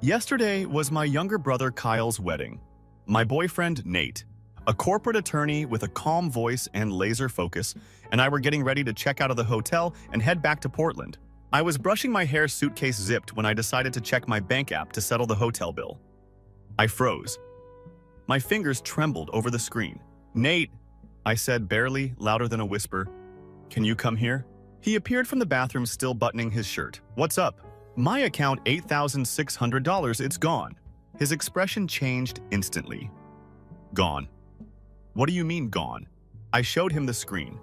Yesterday was my younger brother Kyle's wedding. My boyfriend, Nate, a corporate attorney with a calm voice and laser focus, and I were getting ready to check out of the hotel and head back to Portland. I was brushing my hair, suitcase zipped, when I decided to check my bank app to settle the hotel bill. I froze. My fingers trembled over the screen. "Nate," I said barely, louder than a whisper. "Can you come here?" He appeared from the bathroom, still buttoning his shirt. "What's up?" "My account, $8,600, it's gone." His expression changed instantly. "Gone? What do you mean, gone?" I showed him the screen.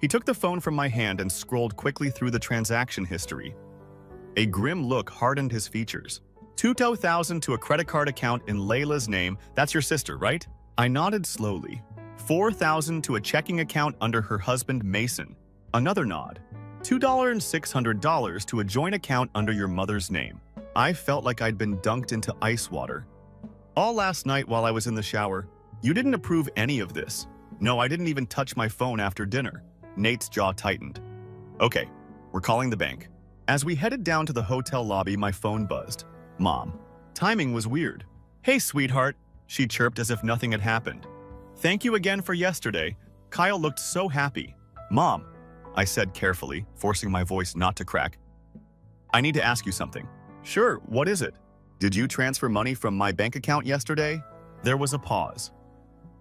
He took the phone from my hand and scrolled quickly through the transaction history. A grim look hardened his features. $2,000 to a credit card account in Layla's name. That's your sister, right? I nodded slowly. $4,000 to a checking account under her husband, Mason. Another nod. $2,600 to a joint account under your mother's name. I felt like I'd been dunked into ice water. All last night while I was in the shower. You didn't approve any of this. No, I didn't even touch my phone after dinner. Nate's jaw tightened. Okay, we're calling the bank. As we headed down to the hotel lobby, my phone buzzed. Mom. Timing was weird. "Hey, sweetheart," she chirped as if nothing had happened. "Thank you again for yesterday." Kyle looked so happy. "Mom," I said carefully, forcing my voice not to crack. "I need to ask you something." "Sure, what is it?" "Did you transfer money from my bank account yesterday?" There was a pause.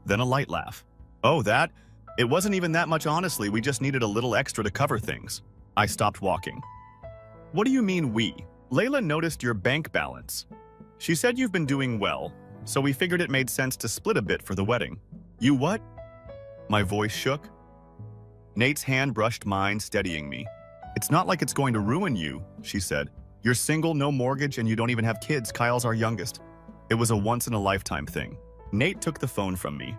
Then a light laugh. "Oh, that? It wasn't even that much, honestly. We just needed a little extra to cover things." I stopped walking. "What do you mean, we?" "Layla noticed your bank balance. She said you've been doing well, so we figured it made sense to split a bit for the wedding." "You what?" My voice shook. Nate's hand brushed mine, steadying me. "It's not like it's going to ruin you," she said. "You're single, no mortgage, and you don't even have kids. Kyle's our youngest." It was a once-in-a-lifetime thing. Nate took the phone from me.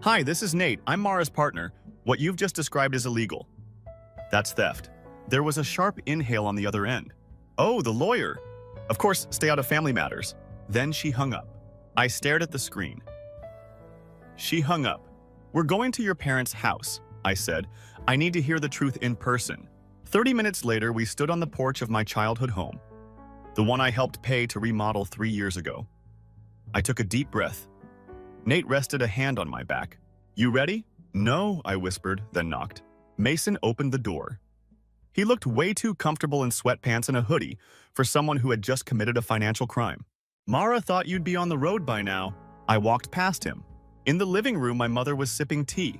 "Hi, this is Nate. I'm Mara's partner. What you've just described is illegal." "That's theft." There was a sharp inhale on the other end. "Oh, the lawyer. Of course, stay out of family matters." Then she hung up. I stared at the screen. She hung up. "We're going to your parents' house," I said. "I need to hear the truth in person." 30 minutes later, we stood on the porch of my childhood home, the one I helped pay to remodel 3 years ago. I took a deep breath. Nate rested a hand on my back. "You ready?" "No," I whispered, then knocked. Mason opened the door. He looked way too comfortable in sweatpants and a hoodie for someone who had just committed a financial crime. "Mara thought you'd be on the road by now." I walked past him. In the living room, my mother was sipping tea.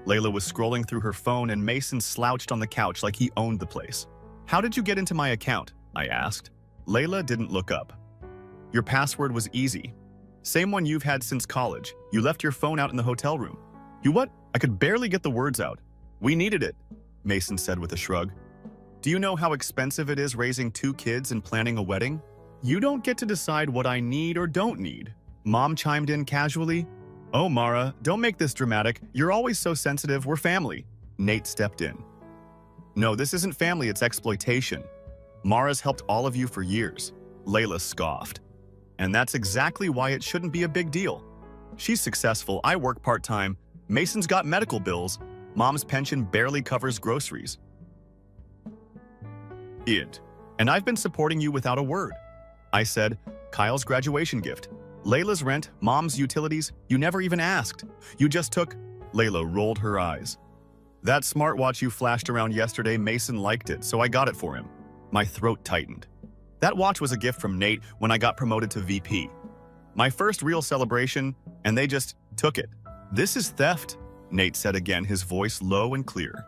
Layla was scrolling through her phone, and Mason slouched on the couch like he owned the place. "How did you get into my account?" I asked. Layla didn't look up. "Your password was easy. Same one you've had since college. You left your phone out in the hotel room." "You what?" I could barely get the words out. "We needed it," Mason said with a shrug. "Do you know how expensive it is raising 2 kids and planning a wedding?" "You don't get to decide what I need or don't need," Mom chimed in casually. "Oh, Mara, don't make this dramatic. You're always so sensitive. We're family." Nate stepped in. "No, this isn't family, it's exploitation. Mara's helped all of you for years." Layla scoffed. "And that's exactly why it shouldn't be a big deal. She's successful, I work part-time, Mason's got medical bills, Mom's pension barely covers groceries. And I've been supporting you without a word." I said, "Kyle's graduation gift, Layla's rent, Mom's utilities, you never even asked. You just took." Layla rolled her eyes. "That smartwatch you flashed around yesterday, Mason liked it, so I got it for him." My throat tightened. That watch was a gift from Nate when I got promoted to VP. My first real celebration, and they just took it. "This is theft," Nate said again, his voice low and clear.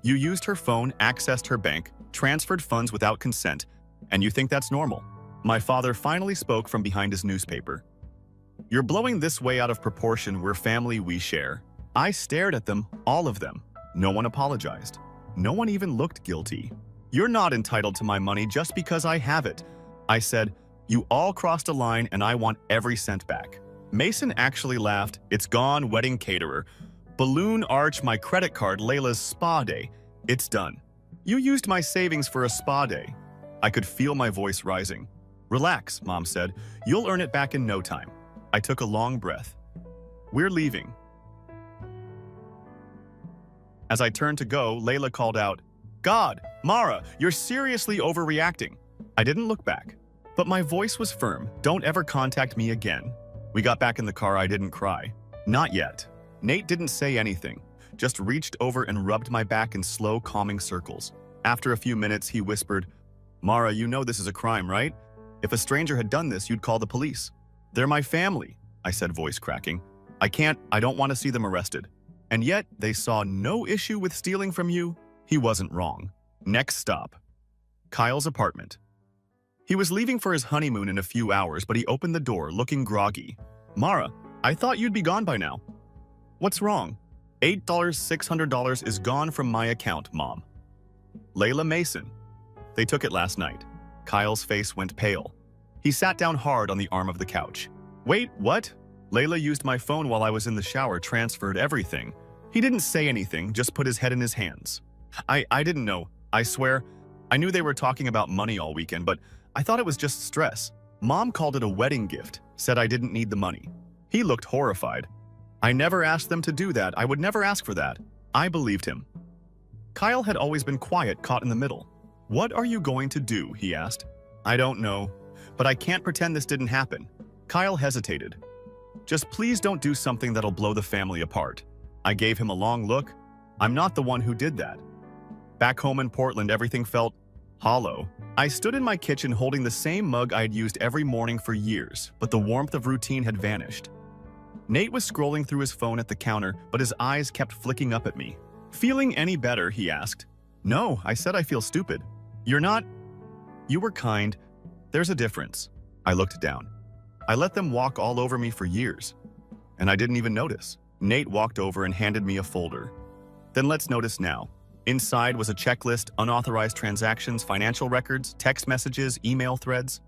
"You used her phone, accessed her bank, transferred funds without consent, and you think that's normal?" My father finally spoke from behind his newspaper. "You're blowing this way out of proportion. We're family, we share." I stared at them, all of them. No one apologized. No one even looked guilty. "You're not entitled to my money just because I have it," I said. "You all crossed a line and I want every cent back." Mason actually laughed. "It's gone, wedding caterer. Balloon arch, my credit card, Layla's spa day. It's done. You used my savings for a spa day." I could feel my voice rising. "Relax," Mom said. "You'll earn it back in no time." I took a long breath. "We're leaving." As I turned to go, Layla called out, "God, Mara, you're seriously overreacting." I didn't look back. But my voice was firm. Don't ever contact me again. We got back in the car. I didn't cry. Not yet. Nate didn't say anything, just reached over and rubbed my back in slow, calming circles. After a few minutes, he whispered, "Mara, you know this is a crime, right? If a stranger had done this, you'd call the police." "They're my family," I said, voice cracking. I don't want to see them arrested." "And yet, they saw no issue with stealing from you?" He wasn't wrong. Next stop. Kyle's apartment. He was leaving for his honeymoon in a few hours, but he opened the door, looking groggy. "Mara, I thought you'd be gone by now." "What's wrong?" $8,600 is gone from my account, Mom." "Layla Mason. They took it last night." Kyle's face went pale. He sat down hard on the arm of the couch. "Wait, what?" "Layla used my phone while I was in the shower, transferred everything." He didn't say anything, just put his head in his hands. I didn't know. I swear. I knew they were talking about money all weekend, but I thought it was just stress. Mom called it a wedding gift, said I didn't need the money." He looked horrified. "I never asked them to do that. I would never ask for that." I believed him. Kyle had always been quiet, caught in the middle. "What are you going to do?" he asked. "I don't know, but I can't pretend this didn't happen." Kyle hesitated. "Just please don't do something that'll blow the family apart." I gave him a long look. I'm not the one who did that. Back home in Portland, everything felt hollow. I stood in my kitchen holding the same mug I had used every morning for years, but the warmth of routine had vanished. Nate was scrolling through his phone at the counter, but his eyes kept flicking up at me. "Feeling any better?" he asked. "No," I said. "I feel stupid." "You're not." "You were kind. There's a difference." I looked down. I let them walk all over me for years, and I didn't even notice. Nate walked over and handed me a folder. "Then let's notice now." Inside was a checklist, unauthorized transactions, financial records, text messages, email threads.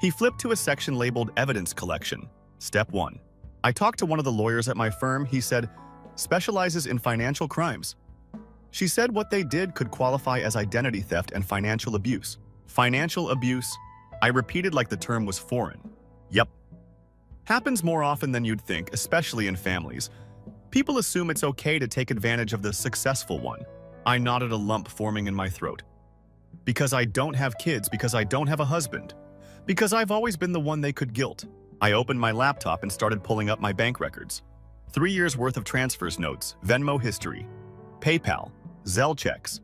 He flipped to a section labeled Evidence Collection. Step 1. I talked to one of the lawyers at my firm. He said, "Specializes in financial crimes." She said what they did could qualify as identity theft and financial abuse. Financial abuse? I repeated like the term was foreign. Yep. Happens more often than you'd think, especially in families. People assume it's okay to take advantage of the successful one. I nodded, a lump forming in my throat. Because I don't have kids, because I don't have a husband, because I've always been the one they could guilt. I opened my laptop and started pulling up my bank records. 3 years worth of transfers notes, Venmo history, PayPal, Zelle checks,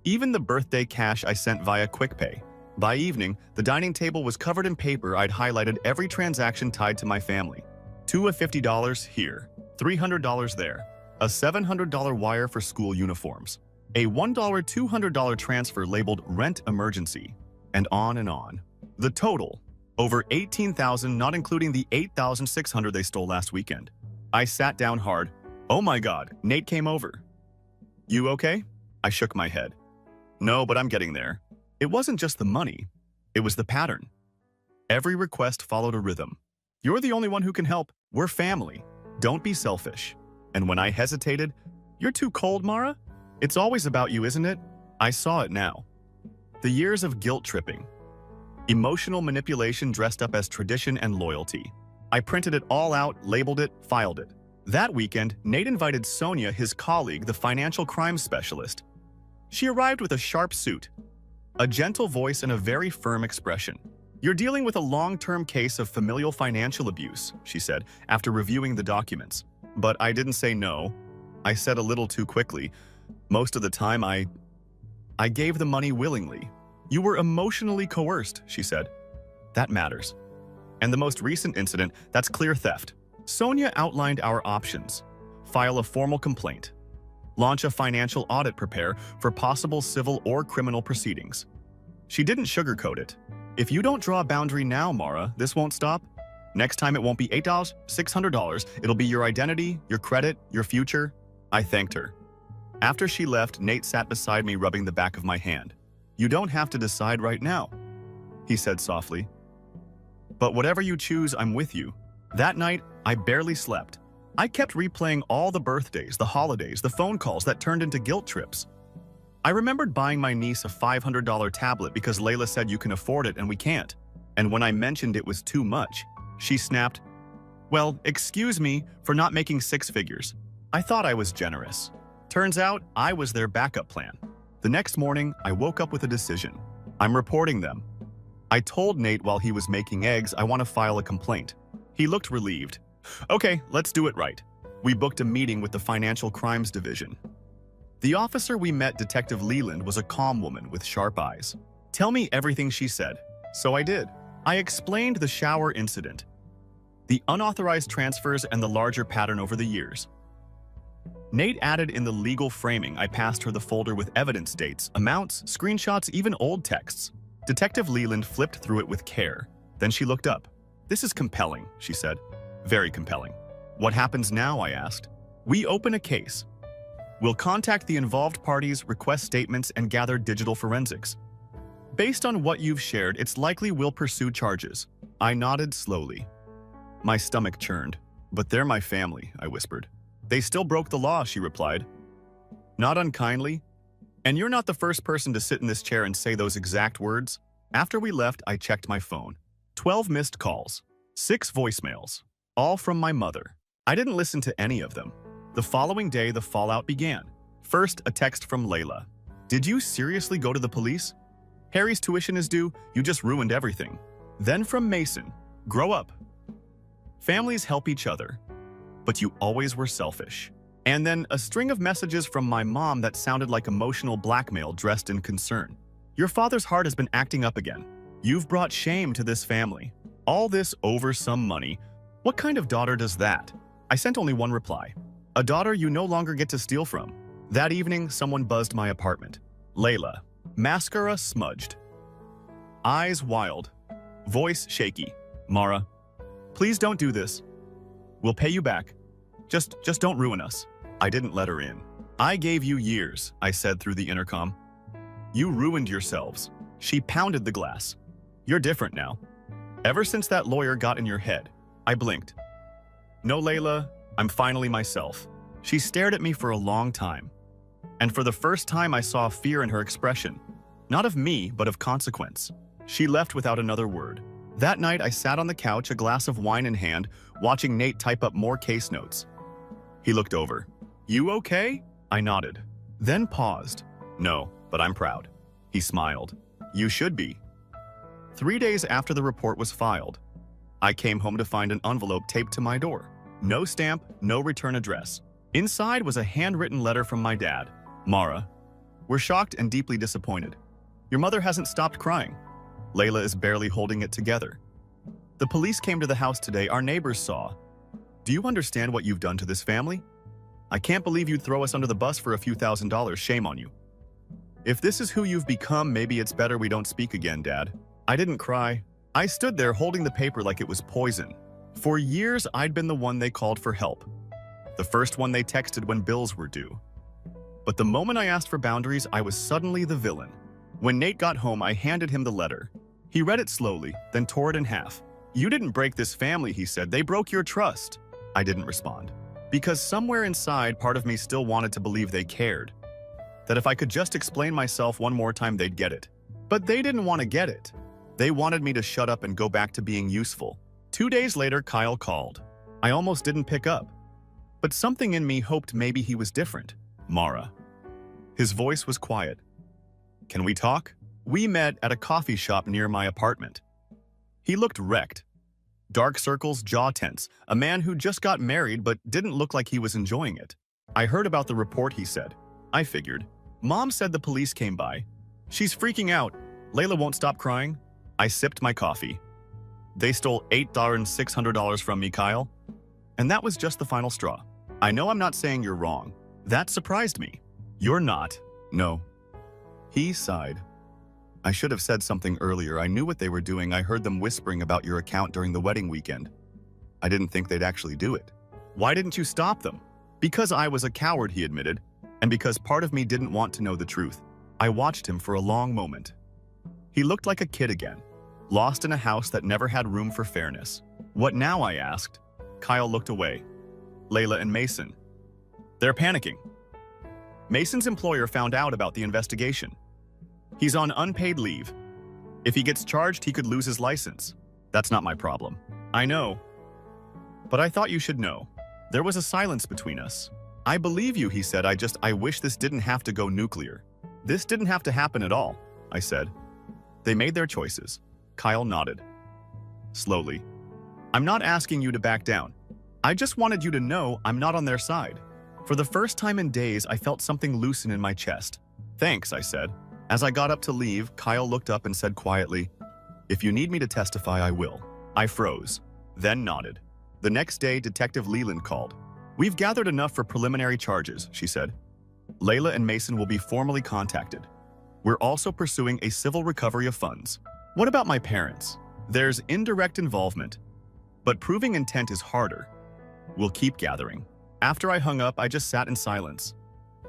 even the birthday cash I sent via QuickPay. By evening, the dining table was covered in paper. I'd highlighted every transaction tied to my family. $2 of $50 here, $300 there, a $700 wire for school uniforms, a $1 $200 transfer labeled rent emergency, and on and on. The total, over $18,000, not including the $8,600 they stole last weekend. I sat down hard. "Oh my God," Nate came over. "You okay?" I shook my head. "No, but I'm getting there." It wasn't just the money, it was the pattern. Every request followed a rhythm. "You're the only one who can help. We're family. Don't be selfish." And when I hesitated, "You're too cold, Mara? It's always about you, isn't it?" I saw it now. The years of guilt tripping. Emotional manipulation dressed up as tradition and loyalty. I printed it all out, labeled it, filed it. That weekend, Nate invited Sonia, his colleague, the financial crimes specialist. She arrived with a sharp suit, a gentle voice, and a very firm expression. "You're dealing with a long-term case of familial financial abuse," she said, after reviewing the documents. But I didn't say no. I said a little too quickly. Most of the time, I gave the money willingly. "You were emotionally coerced," she said. "That matters. And the most recent incident, that's clear theft." Sonia outlined our options. File a formal complaint. Launch a financial audit, prepare for possible civil or criminal proceedings. She didn't sugarcoat it. "If you don't draw a boundary now, Mara, this won't stop. Next time it won't be $8, $600. It'll be your identity, your credit, your future." I thanked her. After she left, Nate sat beside me, rubbing the back of my hand. "You don't have to decide right now," he said softly. "But whatever you choose, I'm with you." That night, I barely slept. I kept replaying all the birthdays, the holidays, the phone calls that turned into guilt trips. I remembered buying my niece a $500 tablet because Layla said you can afford it and we can't. And when I mentioned it was too much, she snapped, "Well, excuse me for not making 6 figures." I thought I was generous. Turns out I was their backup plan. The next morning, I woke up with a decision. I'm reporting them. I told Nate while he was making eggs I want to file a complaint. He looked relieved. Okay, let's do it right. We booked a meeting with the Financial Crimes Division. The officer we met, Detective Leland, was a calm woman with sharp eyes. Tell me everything, she said. So I did. I explained the shower incident, the unauthorized transfers, and the larger pattern over the years. Nate added in the legal framing. I passed her the folder with evidence dates, amounts, screenshots, even old texts. Detective Leland flipped through it with care. Then she looked up. This is compelling, she said. Very compelling. What happens now? I asked. We open a case. We'll contact the involved parties, request statements, and gather digital forensics. Based on what you've shared, it's likely we'll pursue charges. I nodded slowly. My stomach churned. But they're my family, I whispered. They still broke the law, she replied. Not unkindly. And you're not the first person to sit in this chair and say those exact words. After we left, I checked my phone. 12 missed calls, 6 voicemails, all from my mother. I didn't listen to any of them. The following day, the fallout began. First, a text from Layla. Did you seriously go to the police? Harry's tuition is due. You just ruined everything. Then from Mason. Grow up. Families help each other, but you always were selfish. And then a string of messages from my mom that sounded like emotional blackmail dressed in concern. Your father's heart has been acting up again. You've brought shame to this family. All this over some money. What kind of daughter does that? I sent only one reply. A daughter you no longer get to steal from. That evening, someone buzzed my apartment. Layla. Mascara smudged. Eyes wild. Voice shaky. Mara, please don't do this. We'll pay you back. Just don't ruin us. I didn't let her in. I gave you years, I said through the intercom. You ruined yourselves. She pounded the glass. You're different now. Ever since that lawyer got in your head. I blinked. No, Layla, I'm finally myself. She stared at me for a long time. And for the first time, I saw fear in her expression. Not of me, but of consequence. She left without another word. That night, I sat on the couch, a glass of wine in hand, watching Nate type up more case notes. He looked over. You okay? I nodded. Then paused. No, but I'm proud. He smiled. You should be. 3 days after the report was filed, I came home to find an envelope taped to my door. No stamp, no return address. Inside was a handwritten letter from my dad. Mara, we're shocked and deeply disappointed. Your mother hasn't stopped crying. Layla is barely holding it together. The police came to the house today. Our neighbors saw. Do you understand what you've done to this family? I can't believe you'd throw us under the bus for a few $1,000s. Shame on you. If this is who you've become, maybe it's better we don't speak again, Dad. I didn't cry. I stood there holding the paper like it was poison. For years, I'd been the one they called for help. The first one they texted when bills were due. But the moment I asked for boundaries, I was suddenly the villain. When Nate got home, I handed him the letter. He read it slowly, then tore it in half. You didn't break this family, he said. They broke your trust. I didn't respond. Because somewhere inside, part of me still wanted to believe they cared. That if I could just explain myself one more time, they'd get it. But they didn't want to get it. They wanted me to shut up and go back to being useful. 2 days later, Kyle called. I almost didn't pick up. But something in me hoped maybe he was different. Mara. His voice was quiet. Can we talk? We met at a coffee shop near my apartment. He looked wrecked. Dark circles, jaw tense. A man who just got married but didn't look like he was enjoying it. I heard about the report, he said. I figured. Mom said the police came by. She's freaking out. Layla won't stop crying. I sipped my coffee. They stole $8,600 from me, Kyle. And that was just the final straw. I know I'm not saying you're wrong. That surprised me. You're not. No. He sighed. I should have said something earlier. I knew what they were doing. I heard them whispering about your account during the wedding weekend. I didn't think they'd actually do it. Why didn't you stop them? Because I was a coward, he admitted, and because part of me didn't want to know the truth. I watched him for a long moment. He looked like a kid again, lost in a house that never had room for fairness. What now? I asked. Kyle looked away. Layla and Mason. They're panicking. Mason's employer found out about the investigation. He's on unpaid leave. If he gets charged, he could lose his license. That's not my problem. I know. But I thought you should know. There was a silence between us. I believe you, he said. I wish this didn't have to go nuclear. This didn't have to happen at all, I said. They made their choices. Kyle nodded. Slowly. I'm not asking you to back down. I just wanted you to know I'm not on their side. For the first time in days, I felt something loosen in my chest. Thanks, I said. As I got up to leave, Kyle looked up and said quietly, if you need me to testify, I will. I froze, then nodded. The next day, Detective Leland called. We've gathered enough for preliminary charges, she said. Layla and Mason will be formally contacted. We're also pursuing a civil recovery of funds. What about my parents? There's indirect involvement, but proving intent is harder. We'll keep gathering. After I hung up, I just sat in silence.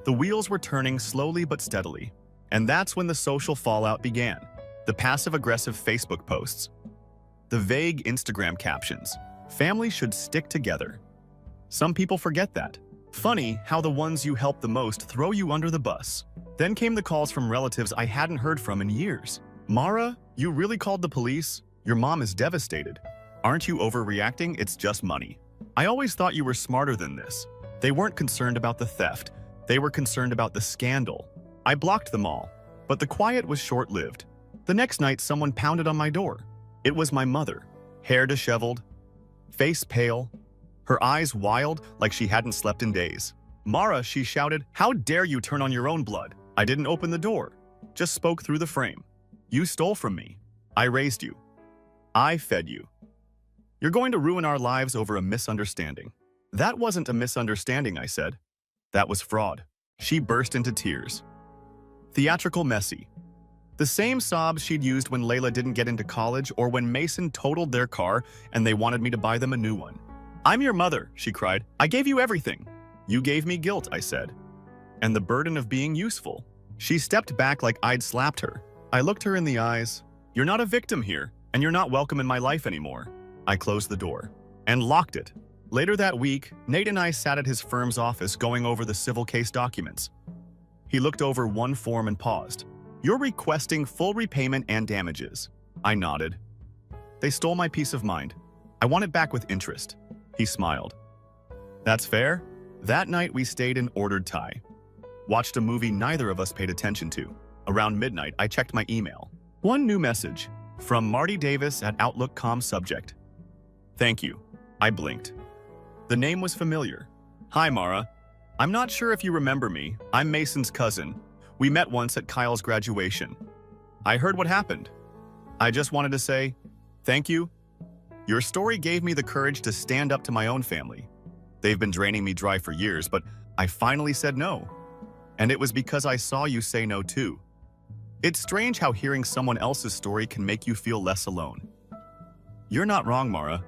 The wheels were turning slowly but steadily, and that's when the social fallout began. The passive-aggressive Facebook posts, the vague Instagram captions. Family should stick together. Some people forget that. Funny how the ones you help the most throw you under the bus. Then came the calls from relatives I hadn't heard from in years. Mara, you really called the police? Your mom is devastated. Aren't you overreacting? It's just money. I always thought you were smarter than this. They weren't concerned about the theft. They were concerned about the scandal. I blocked them all, but the quiet was short-lived. The next night, someone pounded on my door. It was my mother, hair disheveled, face pale, her eyes wild like she hadn't slept in days. Mara, she shouted, how dare you turn on your own blood? I didn't open the door, just spoke through the frame. You stole from me. I raised you. I fed you. You're going to ruin our lives over a misunderstanding. That wasn't a misunderstanding, I said. That was fraud. She burst into tears. Theatrical messy. The same sobs she'd used when Layla didn't get into college or when Mason totaled their car and they wanted me to buy them a new one. I'm your mother, she cried. I gave you everything. You gave me guilt, I said. And the burden of being useful. She stepped back like I'd slapped her. I looked her in the eyes. You're not a victim here, and you're not welcome in my life anymore. I closed the door and locked it. Later that week, Nate and I sat at his firm's office going over the civil case documents. He looked over one form and paused. You're requesting full repayment and damages. I nodded. They stole my peace of mind. I want it back with interest. He smiled. That's fair. That night we stayed in ordered tie. Watched a movie neither of us paid attention to. Around midnight, I checked my email. One new message from Marty Davis at Outlook.com subject. Thank you. I blinked. The name was familiar. Hi, Mara. I'm not sure if you remember me. I'm Mason's cousin. We met once at Kyle's graduation. I heard what happened. I just wanted to say, thank you. Your story gave me the courage to stand up to my own family. They've been draining me dry for years, but I finally said no. And it was because I saw you say no too. It's strange how hearing someone else's story can make you feel less alone. You're not wrong, Mara.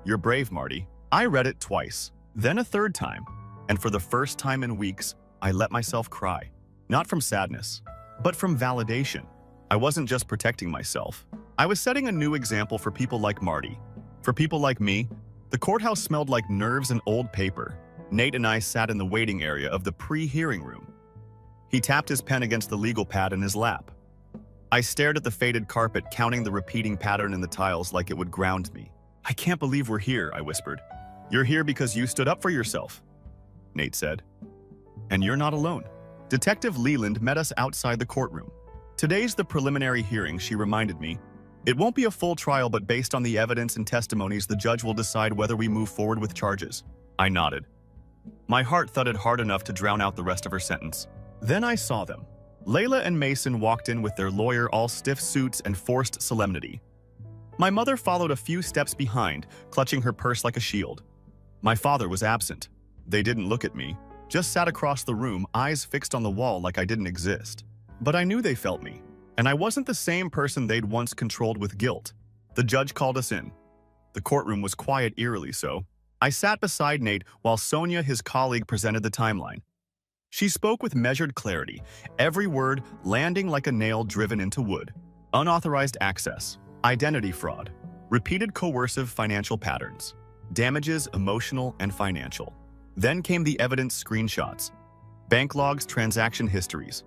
You're brave, Marty. I read it twice, then a third time, and for the first time in weeks, I let myself cry. Not from sadness, but from validation. I wasn't just protecting myself. I was setting a new example for people like Marty. For people like me, the courthouse smelled like nerves and old paper. Nate and I sat in the waiting area of the pre-hearing room. He tapped his pen against the legal pad in his lap. I stared at the faded carpet, counting the repeating pattern in the tiles like it would ground me. I can't believe we're here, I whispered. You're here because you stood up for yourself, Nate said. And you're not alone. Detective Leland met us outside the courtroom. Today's the preliminary hearing, she reminded me. It won't be a full trial, but based on the evidence and testimonies, the judge will decide whether we move forward with charges. I nodded. My heart thudded hard enough to drown out the rest of her sentence. Then I saw them. Layla and Mason walked in with their lawyer, all stiff suits and forced solemnity. My mother followed a few steps behind, clutching her purse like a shield. My father was absent. They didn't look at me, just sat across the room, eyes fixed on the wall like I didn't exist. But I knew they felt me, and I wasn't the same person they'd once controlled with guilt. The judge called us in. The courtroom was quiet, eerily so. I sat beside Nate while Sonia, his colleague, presented the timeline. She spoke with measured clarity, every word landing like a nail driven into wood. Unauthorized access, identity fraud, repeated coercive financial patterns, damages emotional and financial. Then came the evidence screenshots, bank logs, transaction histories.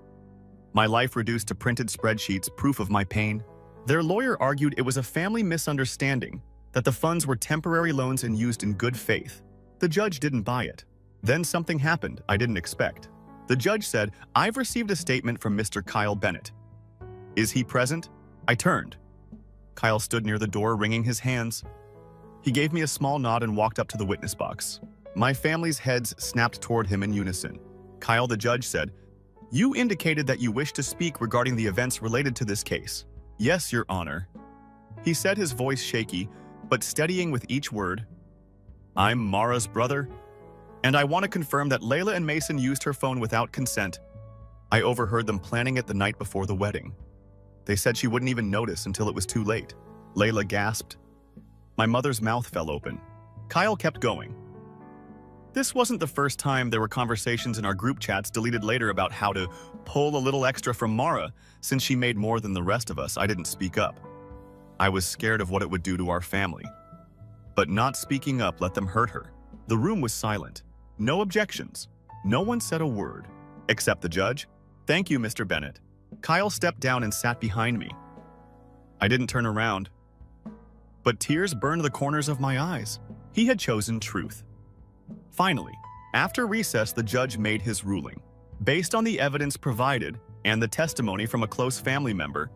My life reduced to printed spreadsheets, proof of my pain. Their lawyer argued it was a family misunderstanding, that the funds were temporary loans and used in good faith. The judge didn't buy it. Then something happened I didn't expect. The judge said, I've received a statement from Mr. Kyle Bennett. Is he present? I turned. Kyle stood near the door, wringing his hands. He gave me a small nod and walked up to the witness box. My family's heads snapped toward him in unison. Kyle, the judge, said, "You indicated that you wish to speak regarding the events related to this case." "Yes, Your Honor," he said, his voice shaky, but steadying with each word. "I'm Mara's brother, and I want to confirm that Layla and Mason used her phone without consent. I overheard them planning it the night before the wedding. They said she wouldn't even notice until it was too late." Layla gasped. My mother's mouth fell open. Kyle kept going. "This wasn't the first time there were conversations in our group chats deleted later about how to pull a little extra from Mara. Since she made more than the rest of us, I didn't speak up. I was scared of what it would do to our family. But not speaking up let them hurt her." The room was silent. No objections. No one said a word. Except the judge. "Thank you, Mr. Bennett." Kyle stepped down and sat behind me. I didn't turn around, but tears burned the corners of my eyes. He had chosen truth. Finally, after recess, the judge made his ruling. Based on the evidence provided and the testimony from a close family member,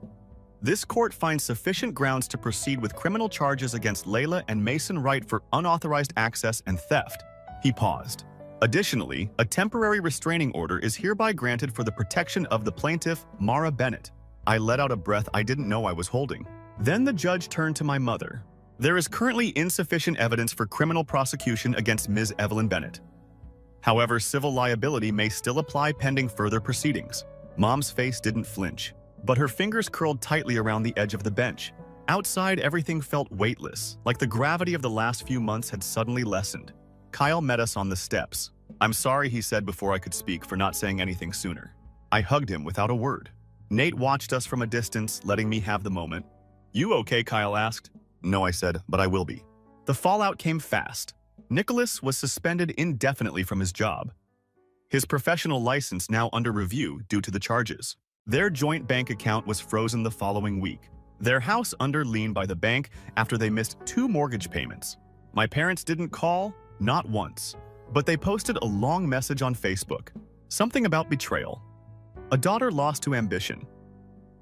this court finds sufficient grounds to proceed with criminal charges against Layla and Mason Wright for unauthorized access and theft. He paused. Additionally, a temporary restraining order is hereby granted for the protection of the plaintiff, Mara Bennett. I let out a breath I didn't know I was holding. Then the judge turned to my mother. "There is currently insufficient evidence for criminal prosecution against Ms. Evelyn Bennett. However, civil liability may still apply pending further proceedings." Mom's face didn't flinch, but her fingers curled tightly around the edge of the bench. Outside, everything felt weightless, like the gravity of the last few months had suddenly lessened. Kyle met us on the steps. "I'm sorry," he said before I could speak, "for not saying anything sooner." I hugged him without a word. Nate watched us from a distance, letting me have the moment. "You okay?" Kyle asked. "No," I said, "but I will be." The fallout came fast. Nicholas was suspended indefinitely from his job. His professional license now under review due to the charges. Their joint bank account was frozen the following week. Their house under lien by the bank after they missed 2 mortgage payments. My parents didn't call, not once, but they posted a long message on Facebook. Something about betrayal. A daughter lost to ambition.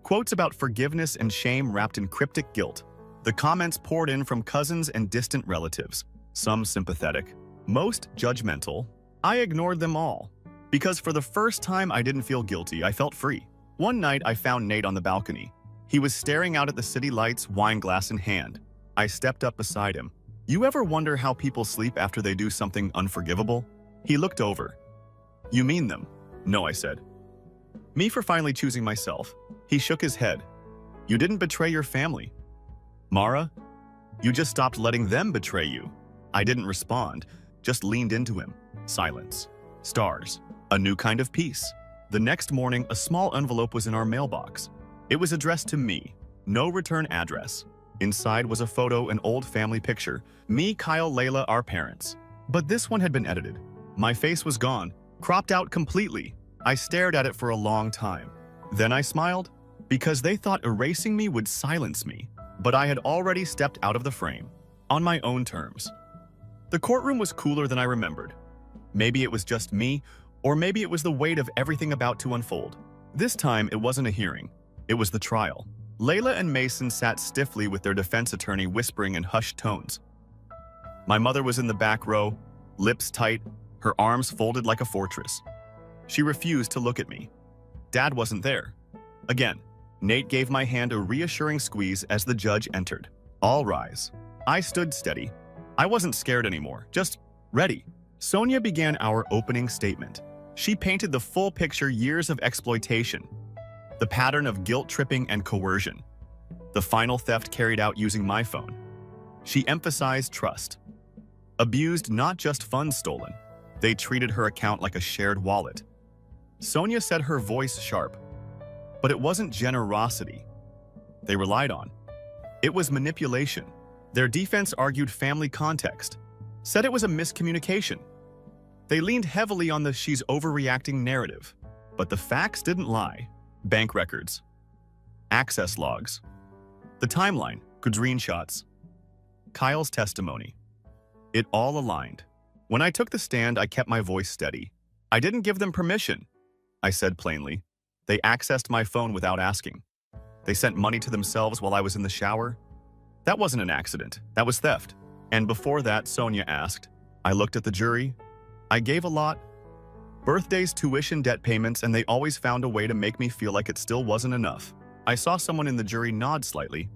Quotes about forgiveness and shame wrapped in cryptic guilt. The comments poured in from cousins and distant relatives, some sympathetic, most judgmental. I ignored them all, because for the first time I didn't feel guilty, I felt free. One night I found Nate on the balcony. He was staring out at the city lights, wine glass in hand. I stepped up beside him. "You ever wonder how people sleep after they do something unforgivable?" He looked over. "You mean them?" "No," I said. "Me for finally choosing myself." He shook his head. "You didn't betray your family, Mara. You just stopped letting them betray you." I didn't respond, just leaned into him. Silence. Stars. A new kind of peace. The next morning, a small envelope was in our mailbox. It was addressed to me. No return address. Inside was a photo, an old family picture. Me, Kyle, Layla, our parents. But this one had been edited. My face was gone, cropped out completely. I stared at it for a long time. Then I smiled, because they thought erasing me would silence me. But I had already stepped out of the frame, on my own terms. The courtroom was cooler than I remembered. Maybe it was just me, or maybe it was the weight of everything about to unfold. This time, it wasn't a hearing. It was the trial. Layla and Mason sat stiffly with their defense attorney whispering in hushed tones. My mother was in the back row, lips tight, her arms folded like a fortress. She refused to look at me. Dad wasn't there. Again, Nate gave my hand a reassuring squeeze as the judge entered. "All rise." I stood steady. I wasn't scared anymore, just ready. Sonia began our opening statement. She painted the full picture: years of exploitation, the pattern of guilt-tripping and coercion, the final theft carried out using my phone. She emphasized trust. Abused not just funds stolen. They treated her account like a shared wallet. Sonia said, her voice sharp. But it wasn't generosity they relied on. It was manipulation. Their defense argued family context, said it was a miscommunication. They leaned heavily on the "she's overreacting" narrative. But the facts didn't lie. Bank records, access logs, the timeline, screenshots, Kyle's testimony. It all aligned. When I took the stand, I kept my voice steady. "I didn't give them permission," I said plainly. "They accessed my phone without asking. They sent money to themselves while I was in the shower. That wasn't an accident. That was theft. And before that, Sonia asked. I looked at the jury. I gave a lot. Birthdays, tuition, debt payments, and they always found a way to make me feel like it still wasn't enough. I saw someone in the jury nod slightly.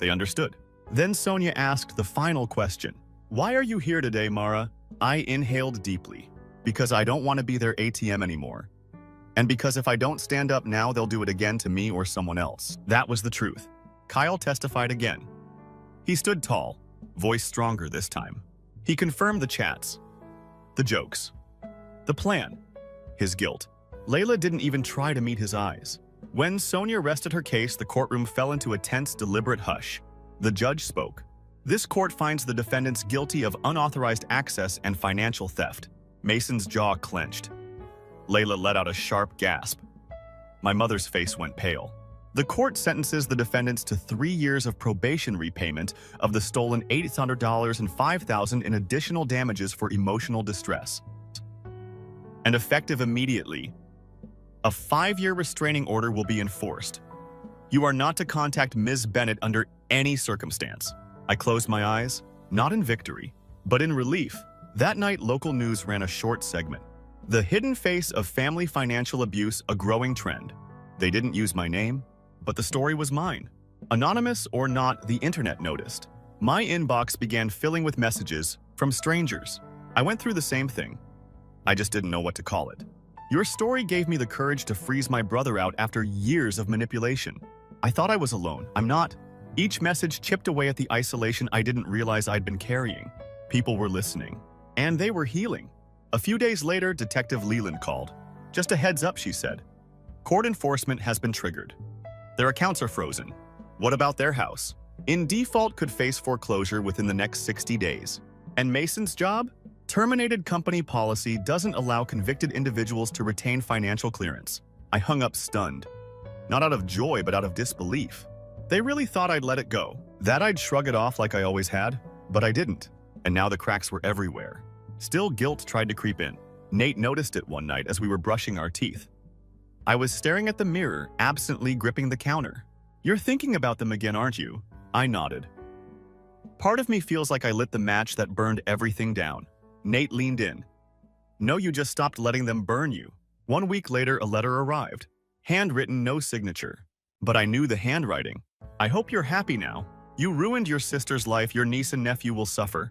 They understood. Then Sonia asked the final question. Why are you here today, Mara? I inhaled deeply. Because I don't want to be their ATM anymore. And because if I don't stand up now, they'll do it again to me or someone else. That was the truth. Kyle testified again. He stood tall, voice stronger this time. He confirmed the chats, the jokes, the plan, his guilt. Layla didn't even try to meet his eyes. When Sonia rested her case, the courtroom fell into a tense, deliberate hush. The judge spoke. This court finds the defendants guilty of unauthorized access and financial theft. Mason's jaw clenched. Layla let out a sharp gasp. My mother's face went pale. The court sentences the defendants to 3 years of probation repayment of the stolen $800 and $5,000 in additional damages for emotional distress. And effective immediately, a 5-year restraining order will be enforced. You are not to contact Ms. Bennett under any circumstance. I closed my eyes, not in victory, but in relief. That night, local news ran a short segment. The hidden face of family financial abuse, a growing trend. They didn't use my name, but the story was mine. Anonymous or not, the internet noticed. My inbox began filling with messages from strangers. I went through the same thing. I just didn't know what to call it. Your story gave me the courage to freeze my brother out after years of manipulation. I thought I was alone. I'm not. Each message chipped away at the isolation I didn't realize I'd been carrying. People were listening, and they were healing. A few days later, Detective Leland called. Just a heads up, she said. Court enforcement has been triggered. Their accounts are frozen. What about their house? In default, could face foreclosure within the next 60 days. And Mason's job? Terminated company policy doesn't allow convicted individuals to retain financial clearance. I hung up stunned. Not out of joy, but out of disbelief. They really thought I'd let it go. That I'd shrug it off like I always had, but I didn't. And now the cracks were everywhere. Still, guilt tried to creep in. Nate noticed it one night as we were brushing our teeth. I was staring at the mirror, absently gripping the counter. You're thinking about them again, aren't you? I nodded. Part of me feels like I lit the match that burned everything down. Nate leaned in. No, you just stopped letting them burn you. 1 week later, a letter arrived. Handwritten, no signature. But I knew the handwriting. I hope you're happy now. You ruined your sister's life. Your niece and nephew will suffer.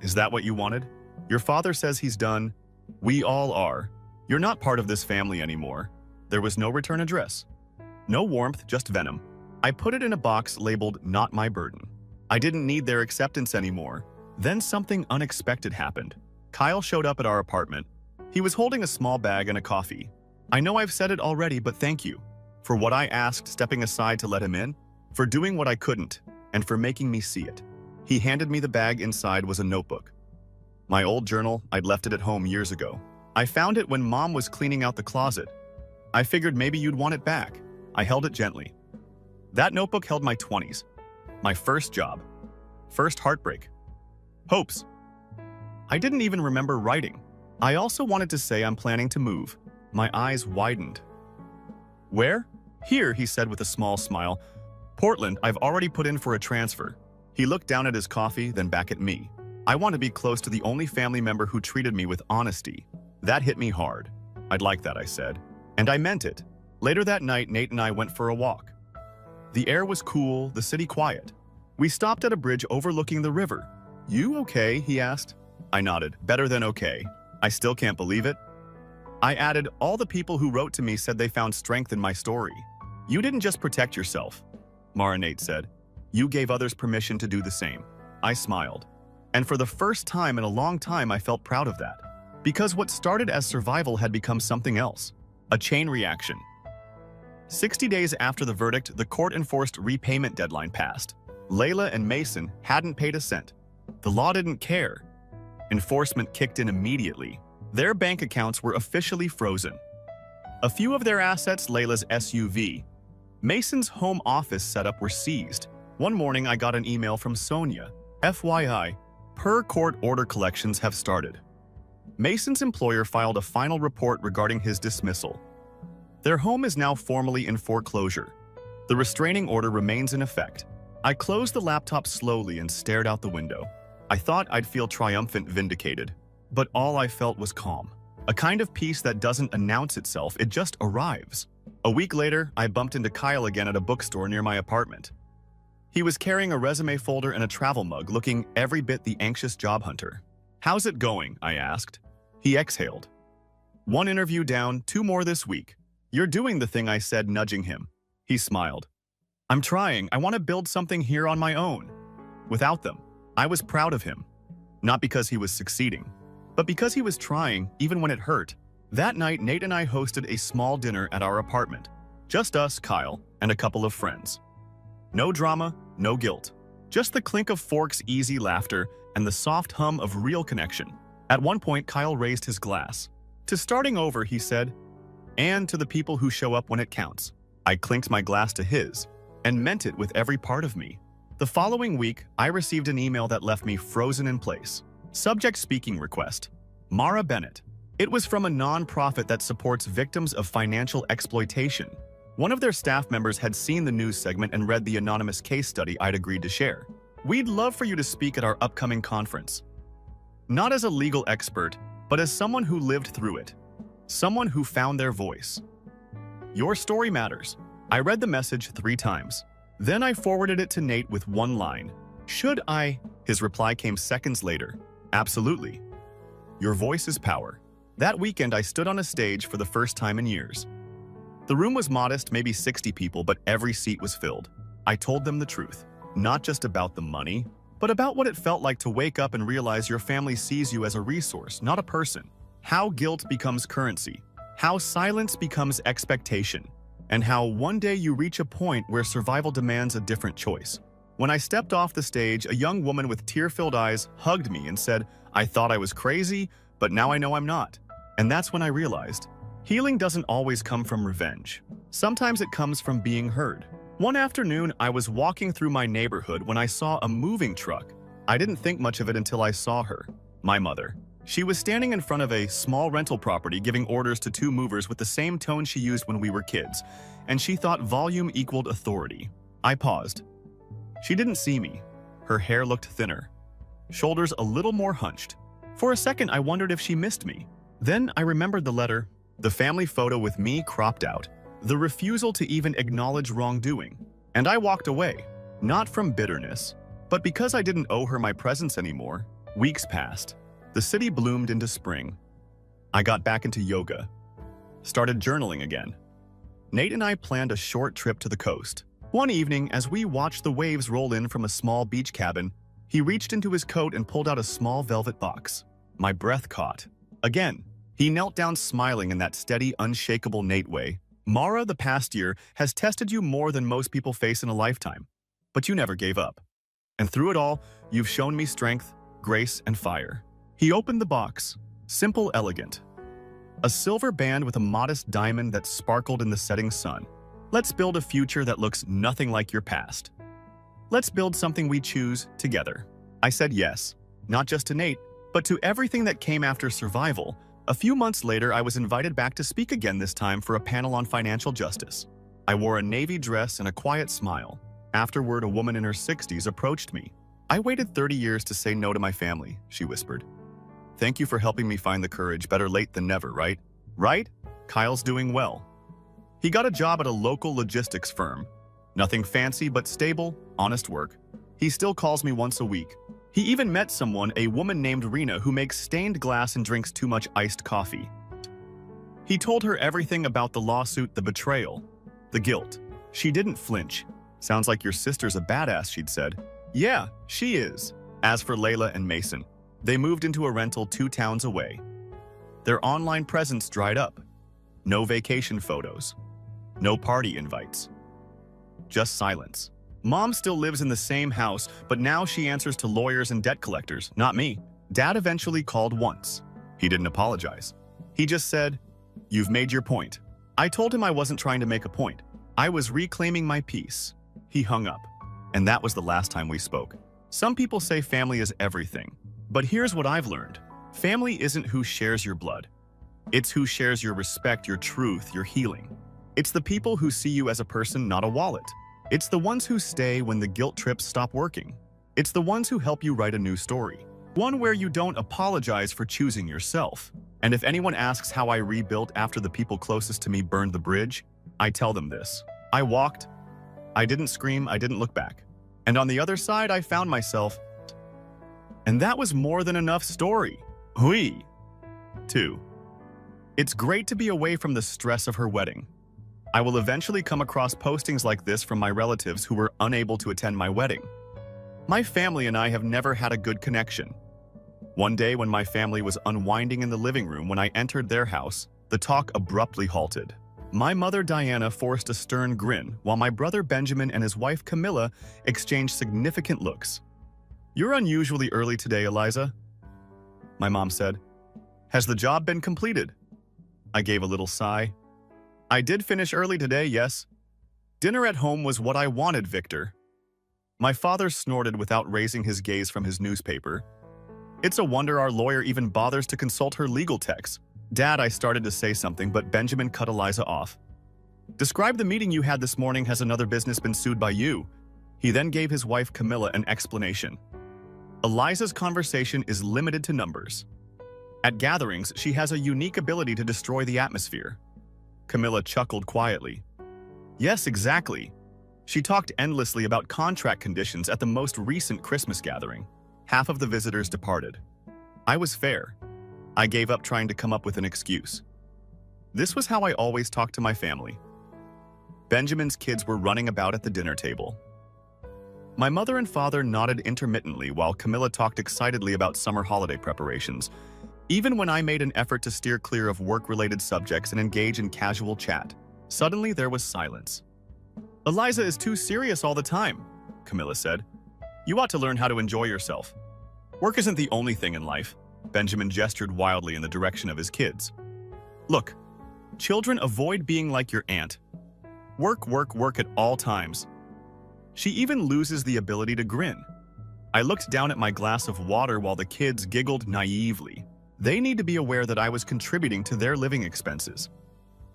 Is that what you wanted? Your father says he's done. We all are. You're not part of this family anymore. There was no return address. No warmth, just venom. I put it in a box labeled "Not My Burden." I didn't need their acceptance anymore. Then something unexpected happened. Kyle showed up at our apartment. He was holding a small bag and a coffee. I know I've said it already, but thank you. For what I asked, stepping aside to let him in. For doing what I couldn't, and for making me see it. He handed me the bag. Inside was a notebook. My old journal, I'd left it at home years ago. I found it when Mom was cleaning out the closet. I figured maybe you'd want it back. I held it gently. That notebook held my 20s. My first job. First heartbreak. Hopes. I didn't even remember writing. I also wanted to say I'm planning to move. My eyes widened. Where? Here, he said with a small smile. Portland, I've already put in for a transfer. He looked down at his coffee, then back at me. I want to be close to the only family member who treated me with honesty. That hit me hard. I'd like that, I said. And I meant it. Later that night, Nate and I went for a walk. The air was cool, the city quiet. We stopped at a bridge overlooking the river. You okay? He asked. I nodded. Better than okay. I still can't believe it. I added, all the people who wrote to me said they found strength in my story. You didn't just protect yourself, Mara. Nate said. You gave others permission to do the same. I smiled. And for the first time in a long time, I felt proud of that. Because what started as survival had become something else. A chain reaction. 60 days after the verdict, the court-enforced repayment deadline passed. Layla and Mason hadn't paid a cent. The law didn't care. Enforcement kicked in immediately. Their bank accounts were officially frozen. A few of their assets, Layla's SUV, Mason's home office setup, were seized. One morning, I got an email from Sonia. FYI, per court order, collections have started. Mason's employer filed a final report regarding his dismissal. Their home is now formally in foreclosure. The restraining order remains in effect. I closed the laptop slowly and stared out the window. I thought I'd feel triumphant, vindicated, but all I felt was calm. A kind of peace that doesn't announce itself, it just arrives. A week later, I bumped into Kyle again at a bookstore near my apartment. He was carrying a resume folder and a travel mug, looking every bit the anxious job hunter. "How's it going?" I asked. He exhaled. "One interview down, 2 more this week. You're doing the thing," I said, nudging him. He smiled. "I'm trying. I want to build something here on my own." Without them, I was proud of him. Not because he was succeeding, but because he was trying, even when it hurt. That night, Nate and I hosted a small dinner at our apartment. Just us, Kyle, and a couple of friends. No drama, no guilt. Just the clink of forks, easy laughter, and the soft hum of real connection. At one point, Kyle raised his glass. "To starting over," he said, "and to the people who show up when it counts." I clinked my glass to his, and meant it with every part of me. The following week, I received an email that left me frozen in place. Subject: speaking request. Mara Bennett. It was from a non-profit that supports victims of financial exploitation. One of their staff members had seen the news segment and read the anonymous case study I'd agreed to share. "We'd love for you to speak at our upcoming conference." Not as a legal expert, but as someone who lived through it. Someone who found their voice. "Your story matters." I read the message 3 times. Then I forwarded it to Nate with one line. "Should I?" His reply came seconds later. "Absolutely. Your voice is power." That weekend, I stood on a stage for the first time in years. The room was modest, maybe 60 people, but every seat was filled. I told them the truth. Not just about the money, but about what it felt like to wake up and realize your family sees you as a resource, not a person. How guilt becomes currency. How silence becomes expectation. And how one day you reach a point where survival demands a different choice. When I stepped off the stage, a young woman with tear-filled eyes hugged me and said, "I thought I was crazy, but now I know I'm not." And that's when I realized, healing doesn't always come from revenge. Sometimes it comes from being heard. One afternoon, I was walking through my neighborhood when I saw a moving truck. I didn't think much of it until I saw her, my mother. She was standing in front of a small rental property giving orders to 2 movers with the same tone she used when we were kids, and she thought volume equaled authority. I paused. She didn't see me. Her hair looked thinner, shoulders a little more hunched. For a second, I wondered if she missed me. Then I remembered the letter, the family photo with me cropped out, the refusal to even acknowledge wrongdoing. And I walked away, not from bitterness, but because I didn't owe her my presence anymore. Weeks passed. The city bloomed into spring. I got back into yoga, started journaling again. Nate and I planned a short trip to the coast. One evening, as we watched the waves roll in from a small beach cabin, he reached into his coat and pulled out a small velvet box. My breath caught. Again, he knelt down smiling in that steady, unshakable Nate way. "Mara, the past year has tested you more than most people face in a lifetime, but you never gave up. And through it all, you've shown me strength, grace, and fire." He opened the box, simple, elegant. A silver band with a modest diamond that sparkled in the setting sun. "Let's build a future that looks nothing like your past. Let's build something we choose together." I said yes, not just to Nate, but to everything that came after survival. A few months later, I was invited back to speak again, this time for a panel on financial justice. I wore a navy dress and a quiet smile. Afterward, a woman in her 60s approached me. "I waited 30 years to say no to my family," she whispered. "Thank you for helping me find the courage. Better late than never, right?" "Right? Kyle's doing well. He got a job at a local logistics firm. Nothing fancy, but stable, honest work. He still calls me once a week. He even met someone, a woman named Rena, who makes stained glass and drinks too much iced coffee. He told her everything about the lawsuit, the betrayal, the guilt. She didn't flinch. "Sounds like your sister's a badass," she'd said. "Yeah, she is." As for Layla and Mason, they moved into a rental 2 towns away. Their online presence dried up. No vacation photos. No party invites. Just silence. Mom still lives in the same house, but now she answers to lawyers and debt collectors, not me. Dad eventually called once. He didn't apologize. He just said, "You've made your point." I told him I wasn't trying to make a point. I was reclaiming my peace. He hung up. And that was the last time we spoke. Some people say family is everything. But here's what I've learned. Family isn't who shares your blood. It's who shares your respect, your truth, your healing. It's the people who see you as a person, not a wallet. It's the ones who stay when the guilt trips stop working. It's the ones who help you write a new story. One where you don't apologize for choosing yourself. And if anyone asks how I rebuilt after the people closest to me burned the bridge, I tell them this. I walked. I didn't scream. I didn't look back. And on the other side, I found myself. And that was more than enough story. Hui. 2. It's great to be away from the stress of her wedding. I will eventually come across postings like this from my relatives who were unable to attend my wedding. My family and I have never had a good connection. One day when my family was unwinding in the living room when I entered their house, the talk abruptly halted. My mother Diana forced a stern grin while my brother Benjamin and his wife Camilla exchanged significant looks. "You're unusually early today, Eliza," my mom said. "Has the job been completed?" I gave a little sigh. "I did finish early today, yes. Dinner at home was what I wanted, Victor." My father snorted without raising his gaze from his newspaper. "It's a wonder our lawyer even bothers to consult her legal texts." "Dad," I started to say something, but Benjamin cut Eliza off. "Describe the meeting you had this morning. Has another business been sued by you?" He then gave his wife Camilla an explanation. Eliza's conversation is limited to numbers. At gatherings, she has a unique ability to destroy the atmosphere. Camilla chuckled quietly. "Yes, exactly. She talked endlessly about contract conditions at the most recent Christmas gathering. Half of the visitors departed. I was fair. I gave up trying to come up with an excuse. This was how I always talked to my family." Benjamin's kids were running about at the dinner table. My mother and father nodded intermittently while Camilla talked excitedly about summer holiday preparations. Even when I made an effort to steer clear of work-related subjects and engage in casual chat, suddenly there was silence. "Eliza is too serious all the time," Camilla said. "You ought to learn how to enjoy yourself. Work isn't the only thing in life." Benjamin gestured wildly in the direction of his kids. "Look, children, avoid being like your aunt. Work, work, work at all times." She even loses the ability to grin. I looked down at my glass of water while the kids giggled naively. They need to be aware that I was contributing to their living expenses.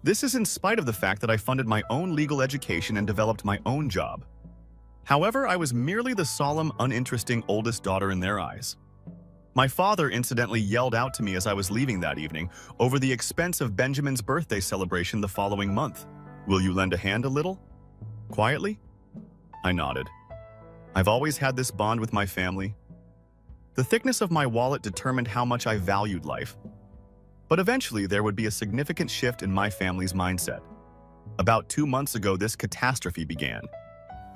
This is in spite of the fact that I funded my own legal education and developed my own job. However, I was merely the solemn, uninteresting oldest daughter in their eyes. My father incidentally yelled out to me as I was leaving that evening over the expense of Benjamin's birthday celebration the following month. "Will you lend a hand a little?" Quietly? I nodded. I've always had this bond with my family. The thickness of my wallet determined how much I valued life. But eventually, there would be a significant shift in my family's mindset. About 2 months ago, this catastrophe began.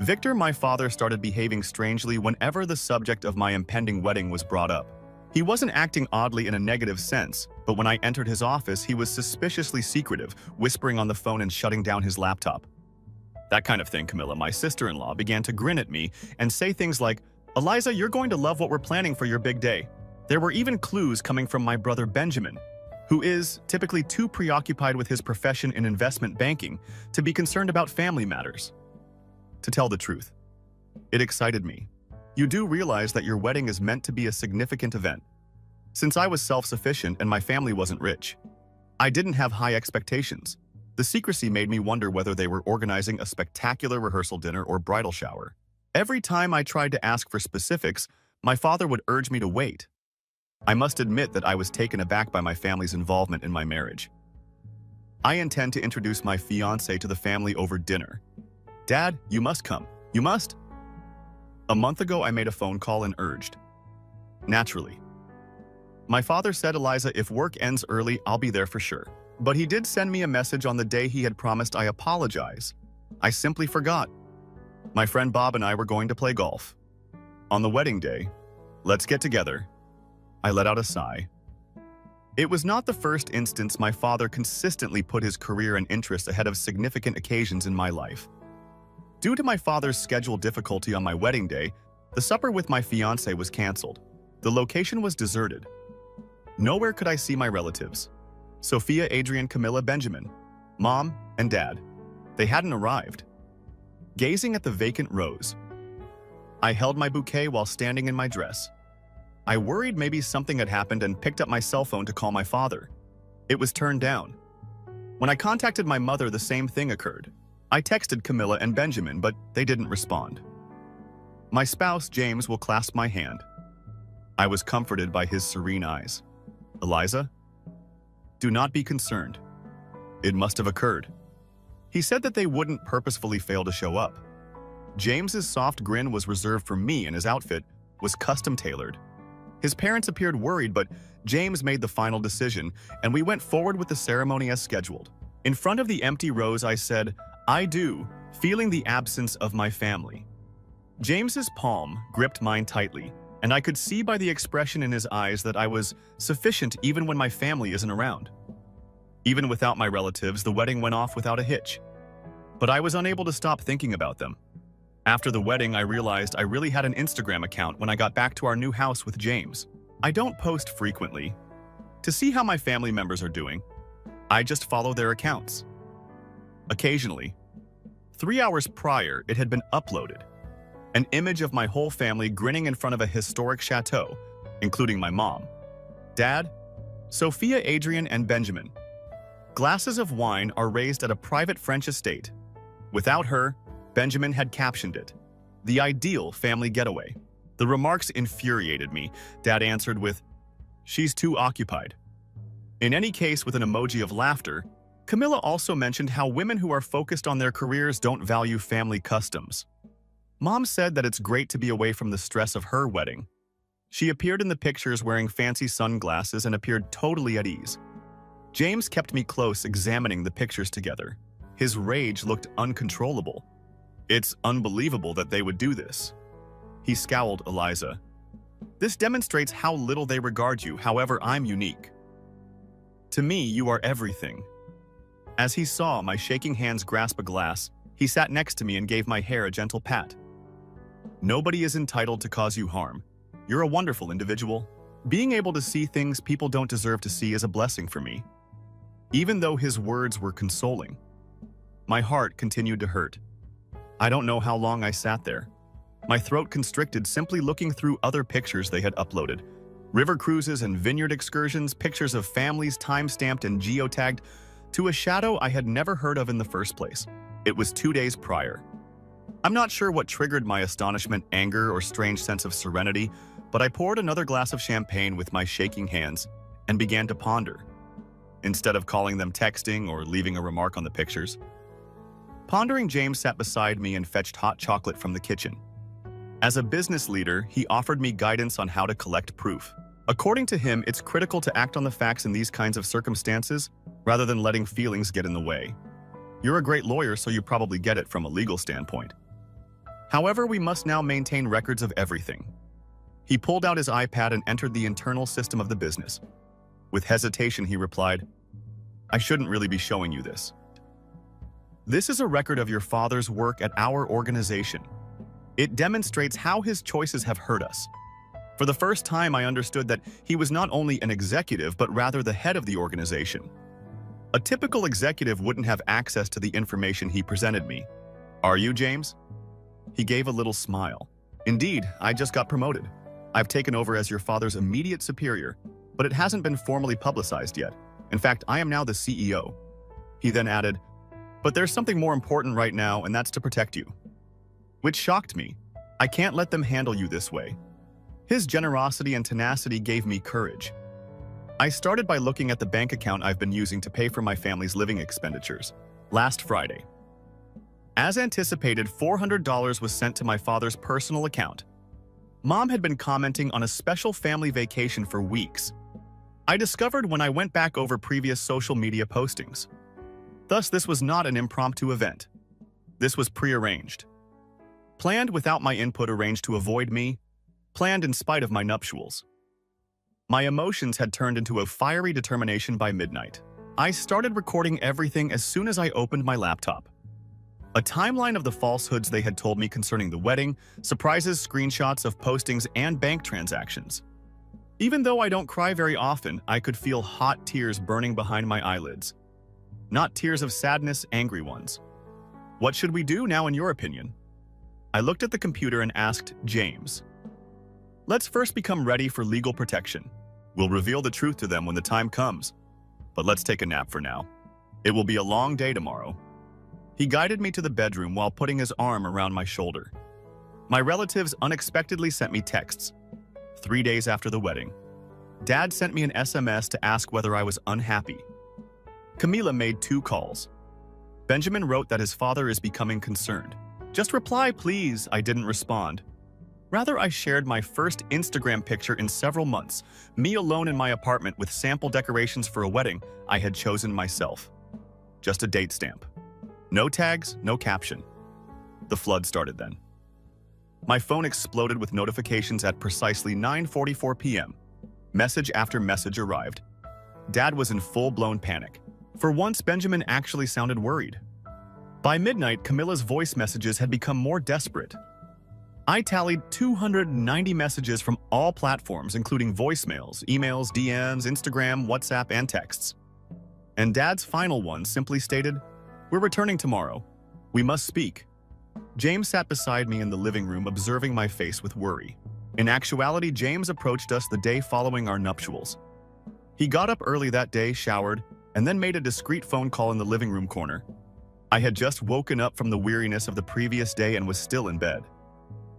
Victor, my father, started behaving strangely whenever the subject of my impending wedding was brought up. He wasn't acting oddly in a negative sense, but when I entered his office, he was suspiciously secretive, whispering on the phone and shutting down his laptop. That kind of thing, Camilla, my sister-in-law, began to grin at me and say things like, "Eliza, you're going to love what we're planning for your big day." There were even clues coming from my brother Benjamin, who is typically too preoccupied with his profession in investment banking to be concerned about family matters. To tell the truth, it excited me. You do realize that your wedding is meant to be a significant event. Since I was self-sufficient and my family wasn't rich, I didn't have high expectations. The secrecy made me wonder whether they were organizing a spectacular rehearsal dinner or bridal shower. Every time I tried to ask for specifics, my father would urge me to wait. I must admit that I was taken aback by my family's involvement in my marriage. I intend to introduce my fiancé to the family over dinner. "Dad, you must come. You must." A month ago, I made a phone call and urged. Naturally. My father said, "Eliza, if work ends early, I'll be there for sure." But he did send me a message on the day he had promised I apologize. I simply forgot. My friend Bob and I were going to play golf. On the wedding day, "Let's get together." I let out a sigh. It was not the first instance my father consistently put his career and interests ahead of significant occasions in my life. Due to my father's schedule difficulty on my wedding day, the supper with my fiancé was canceled. The location was deserted. Nowhere could I see my relatives. Sophia, Adrian, Camilla, Benjamin, Mom, and Dad. They hadn't arrived. Gazing at the vacant rows, I held my bouquet while standing in my dress. I worried maybe something had happened and picked up my cell phone to call my father. It was turned down. When I contacted my mother, the same thing occurred. I texted Camilla and Benjamin, but they didn't respond. My spouse, James, will clasp my hand. I was comforted by his serene eyes. Eliza? Do not be concerned. It must have occurred. He said that they wouldn't purposefully fail to show up. James's soft grin was reserved for me, and his outfit was custom-tailored. His parents appeared worried, but James made the final decision, and we went forward with the ceremony as scheduled. In front of the empty rows, I said, "I do," feeling the absence of my family. James's palm gripped mine tightly, and I could see by the expression in his eyes that I was sufficient even when my family isn't around. Even without my relatives, the wedding went off without a hitch. But I was unable to stop thinking about them. After the wedding, I realized I really had an Instagram account when I got back to our new house with James. I don't post frequently. To see how my family members are doing, I just follow their accounts. Occasionally, 3 hours prior, it had been uploaded. An image of my whole family grinning in front of a historic chateau, including my mom, Dad, Sophia, Adrian, and Benjamin. Glasses of wine are raised at a private French estate. Without her, Benjamin had captioned it, "The ideal family getaway." The remarks infuriated me. Dad answered with, "She's too occupied." In any case, with an emoji of laughter, Camilla also mentioned how women who are focused on their careers don't value family customs. Mom said that it's great to be away from the stress of her wedding. She appeared in the pictures wearing fancy sunglasses and appeared totally at ease. James kept me close, examining the pictures together. His rage looked uncontrollable. "It's unbelievable that they would do this." He scowled, "Eliza. This demonstrates how little they regard you. However, I'm unique. To me, you are everything." As he saw my shaking hands grasp a glass, he sat next to me and gave my hair a gentle pat. "Nobody is entitled to cause you harm. You're a wonderful individual. Being able to see things people don't deserve to see is a blessing for me." Even though his words were consoling, my heart continued to hurt. I don't know how long I sat there. My throat constricted simply looking through other pictures they had uploaded. River cruises and vineyard excursions, pictures of families time-stamped and geotagged, to a shadow I had never heard of in the first place. It was 2 days prior. I'm not sure what triggered my astonishment, anger, or strange sense of serenity, but I poured another glass of champagne with my shaking hands and began to ponder, instead of calling them, texting, or leaving a remark on the pictures. Pondering, James sat beside me and fetched hot chocolate from the kitchen. As a business leader, he offered me guidance on how to collect proof. According to him, it's critical to act on the facts in these kinds of circumstances, rather than letting feelings get in the way. You're a great lawyer, so you probably get it from a legal standpoint. However, we must now maintain records of everything. He pulled out his iPad and entered the internal system of the business. With hesitation, he replied, "I shouldn't really be showing you this. This is a record of your father's work at our organization. It demonstrates how his choices have hurt us." For the first time, I understood that he was not only an executive, but rather the head of the organization. A typical executive wouldn't have access to the information he presented me. "Are you, James?" He gave a little smile. "Indeed, I just got promoted. I've taken over as your father's immediate superior, but it hasn't been formally publicized yet. In fact, I am now the CEO." He then added, "But there's something more important right now, and that's to protect you." Which shocked me. I can't let them handle you this way. His generosity and tenacity gave me courage. I started by looking at the bank account I've been using to pay for my family's living expenditures. Last Friday, as anticipated, $400 was sent to my father's personal account. Mom had been commenting on a special family vacation for weeks. I discovered when I went back over previous social media postings. Thus, this was not an impromptu event. This was prearranged. Planned without my input, arranged to avoid me, planned in spite of my nuptials. My emotions had turned into a fiery determination by midnight. I started recording everything as soon as I opened my laptop. A timeline of the falsehoods they had told me concerning the wedding, surprises, screenshots of postings, and bank transactions. Even though I don't cry very often, I could feel hot tears burning behind my eyelids. Not tears of sadness, angry ones. What should we do now, in your opinion? I looked at the computer and asked James. Let's first become ready for legal protection. We'll reveal the truth to them when the time comes. But let's take a nap for now. It will be a long day tomorrow. He guided me to the bedroom while putting his arm around my shoulder. My relatives unexpectedly sent me texts. 3 days after the wedding, Dad sent me an SMS to ask whether I was unhappy. Camila made 2 calls. Benjamin wrote that his father is becoming concerned. Just reply, please. I didn't respond. Rather, I shared my first Instagram picture in several months, me alone in my apartment with sample decorations for a wedding I had chosen myself. Just a date stamp. No tags, no caption. The flood started then. My phone exploded with notifications at precisely 9:44 p.m. Message after message arrived. Dad was in full-blown panic. For once, Benjamin actually sounded worried. By midnight, Camilla's voice messages had become more desperate. I tallied 290 messages from all platforms, including voicemails, emails, DMs, Instagram, WhatsApp, and texts. And Dad's final one simply stated, "We're returning tomorrow. We must speak." James sat beside me in the living room, observing my face with worry. In actuality, James approached us the day following our nuptials. He got up early that day, showered, and then made a discreet phone call in the living room corner. I had just woken up from the weariness of the previous day and was still in bed.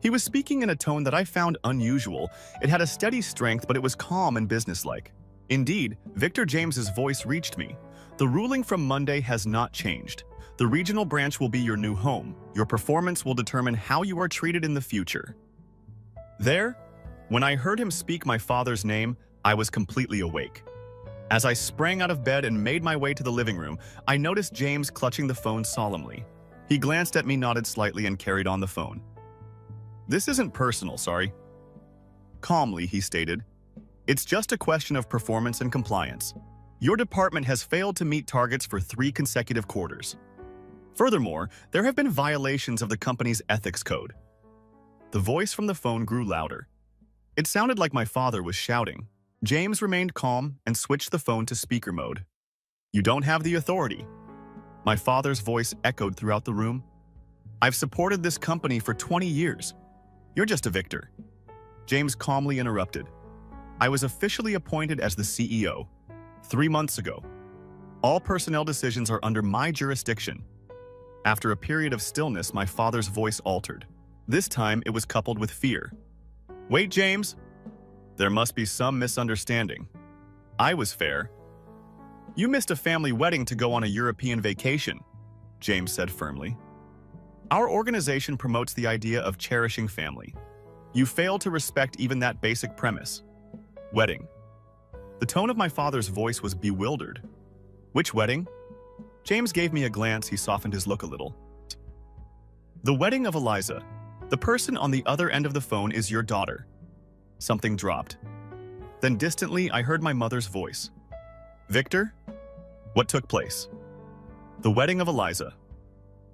He was speaking in a tone that I found unusual. It had a steady strength, but it was calm and businesslike. Indeed, Victor James's voice reached me. The ruling from Monday has not changed. The regional branch will be your new home. Your performance will determine how you are treated in the future. There, when I heard him speak my father's name, I was completely awake. As I sprang out of bed and made my way to the living room, I noticed James clutching the phone solemnly. He glanced at me, nodded slightly, and carried on the phone. "This isn't personal, sorry." Calmly, he stated, "It's just a question of performance and compliance. Your department has failed to meet targets for 3 consecutive quarters. Furthermore, there have been violations of the company's ethics code." The voice from the phone grew louder. It sounded like my father was shouting. James remained calm and switched the phone to speaker mode. "You don't have the authority." My father's voice echoed throughout the room. "I've supported this company for 20 years. You're just a victor." James calmly interrupted. "I was officially appointed as the CEO 3 months ago. All personnel decisions are under my jurisdiction." After a period of stillness, my father's voice altered. This time, it was coupled with fear. "Wait, James. There must be some misunderstanding. I was fair. You missed a family wedding to go on a European vacation," James said firmly. "Our organization promotes the idea of cherishing family. You failed to respect even that basic premise. Wedding." The tone of my father's voice was bewildered. "Which wedding?" James gave me a glance. He softened his look a little. "The wedding of Eliza. The person on the other end of the phone is your daughter." Something dropped. Then distantly, I heard my mother's voice. "Victor? What took place?" "The wedding of Eliza."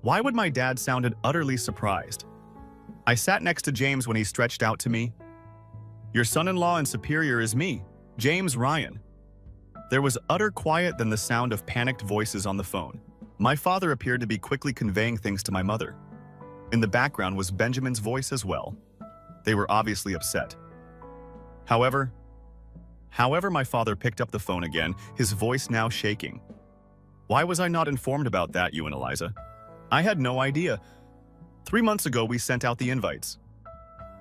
Why would my dad sounded utterly surprised? I sat next to James when he stretched out to me. "Your son-in-law and superior is me, James Ryan." There was utter quiet, then the sound of panicked voices on the phone. My father appeared to be quickly conveying things to my mother. In the background was Benjamin's voice as well. They were obviously upset. However, my father picked up the phone again, his voice now shaking. "Why was I not informed about that, you and Eliza? I had no idea. 3 months ago, we sent out the invites.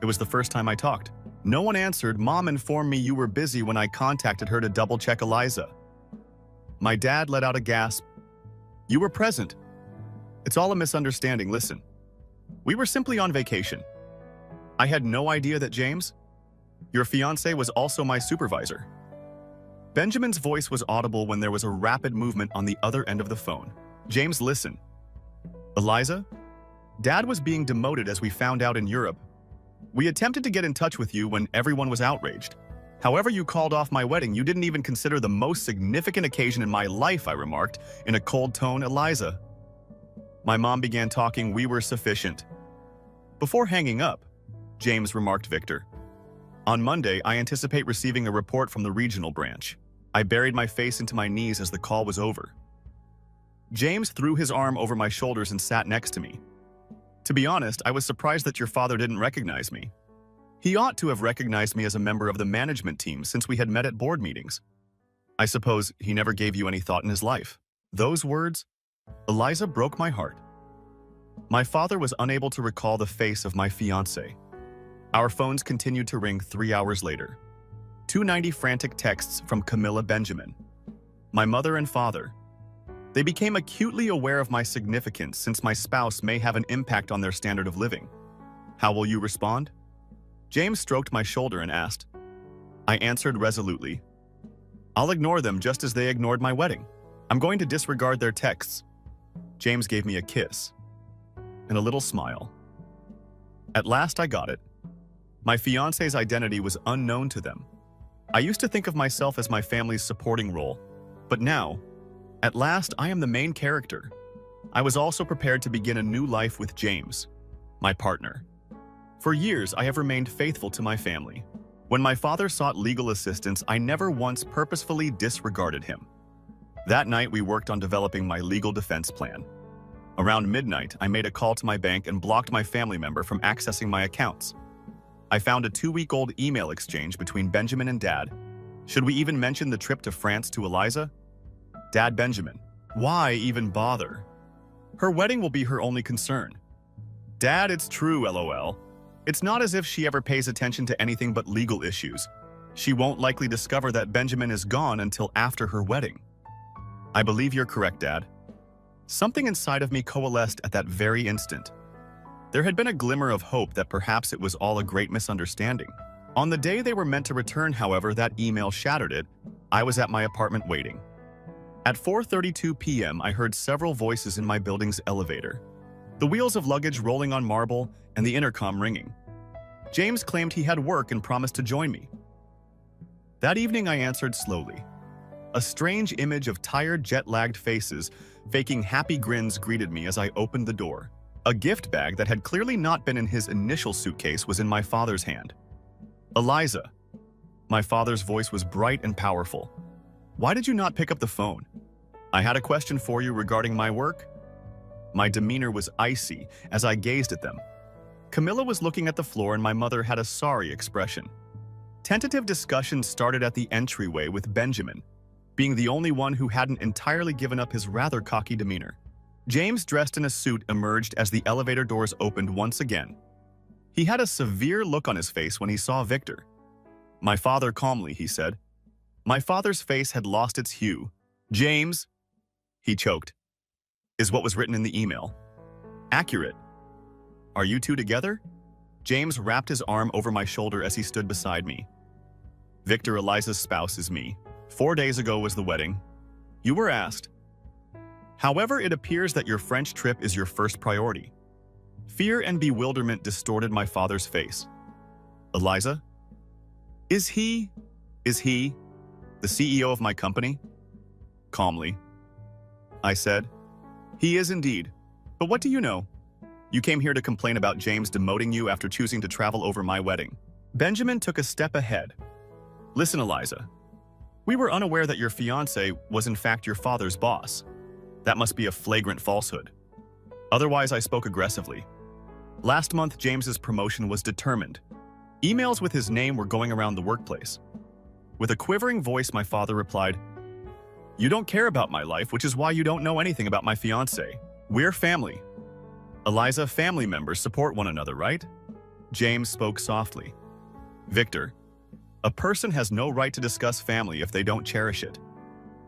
It was the first time I talked. No one answered. Mom informed me you were busy when I contacted her to double-check Eliza." My dad let out a gasp. "You were present. It's all a misunderstanding. Listen, we were simply on vacation. I had no idea that James, your fiancé, was also my supervisor." Benjamin's voice was audible when there was a rapid movement on the other end of the phone. "James, listen. Eliza, Dad was being demoted as we found out in Europe. We attempted to get in touch with you when everyone was outraged. However, you called off my wedding. You didn't even consider the most significant occasion in my life," I remarked, in a cold tone. "Eliza." My mom began talking. "We were sufficient." Before hanging up, James remarked, "Victor, on Monday, I anticipate receiving a report from the regional branch." I buried my face into my knees as the call was over. James threw his arm over my shoulders and sat next to me. "To be honest, I was surprised that your father didn't recognize me. He ought to have recognized me as a member of the management team since we had met at board meetings. I suppose he never gave you any thought in his life." Those words, Eliza, broke my heart. My father was unable to recall the face of my fiancée. Our phones continued to ring 3 hours later. 290 frantic texts from Camilla Benjamin. My mother and father. They became acutely aware of my significance since my spouse may have an impact on their standard of living. How will you respond? James stroked my shoulder and asked. I answered resolutely. I'll ignore them just as they ignored my wedding. I'm going to disregard their texts. James gave me a kiss and a little smile. At last I got it. My fiancé's identity was unknown to them. I used to think of myself as my family's supporting role, but now, at last, I am the main character. I was also prepared to begin a new life with James, my partner. For years, I have remained faithful to my family. When my father sought legal assistance, I never once purposefully disregarded him. That night, we worked on developing my legal defense plan. Around midnight, I made a call to my bank and blocked my family member from accessing my accounts. I found a 2-week-old email exchange between Benjamin and Dad. Should we even mention the trip to France to Eliza? Dad Benjamin. Why even bother? Her wedding will be her only concern. Dad, it's true, LOL. It's not as if she ever pays attention to anything but legal issues. She won't likely discover that Benjamin is gone until after her wedding. I believe you're correct, Dad. Something inside of me coalesced at that very instant. There had been a glimmer of hope that perhaps it was all a great misunderstanding. On the day they were meant to return, however, that email shattered it. I was at my apartment waiting. At 4:32 p.m., I heard several voices in my building's elevator. The wheels of luggage rolling on marble and the intercom ringing. James claimed he had work and promised to join me. That evening, I answered slowly. A strange image of tired, jet-lagged faces, faking happy grins, greeted me as I opened the door. A gift bag that had clearly not been in his initial suitcase was in my father's hand. Eliza. My father's voice was bright and powerful. Why did you not pick up the phone? I had a question for you regarding my work. My demeanor was icy as I gazed at them. Camilla was looking at the floor and my mother had a sorry expression. Tentative discussions started at the entryway with Benjamin, being the only one who hadn't entirely given up his rather cocky demeanor. James, dressed in a suit, emerged as the elevator doors opened once again. He had a severe look on his face when he saw Victor. My father calmly, he said. My father's face had lost its hue. James, he choked, is what was written in the email. Accurate. Are you two together? James wrapped his arm over my shoulder as he stood beside me. Victor, Eliza's spouse, is me. 4 days ago was the wedding. You were asked. However, it appears that your French trip is your first priority. Fear and bewilderment distorted my father's face. Eliza? Is he the CEO of my company? Calmly. I said. He is indeed. But what do you know? You came here to complain about James demoting you after choosing to travel over my wedding. Benjamin took a step ahead. Listen, Eliza. We were unaware that your fiancé was in fact your father's boss. That must be a flagrant falsehood. Otherwise, I spoke aggressively. Last month, James's promotion was determined. Emails with his name were going around the workplace. With a quivering voice, my father replied, You don't care about my life, which is why you don't know anything about my fiancé. We're family. Eliza, family members support one another, right? James spoke softly. Victor, a person has no right to discuss family if they don't cherish it.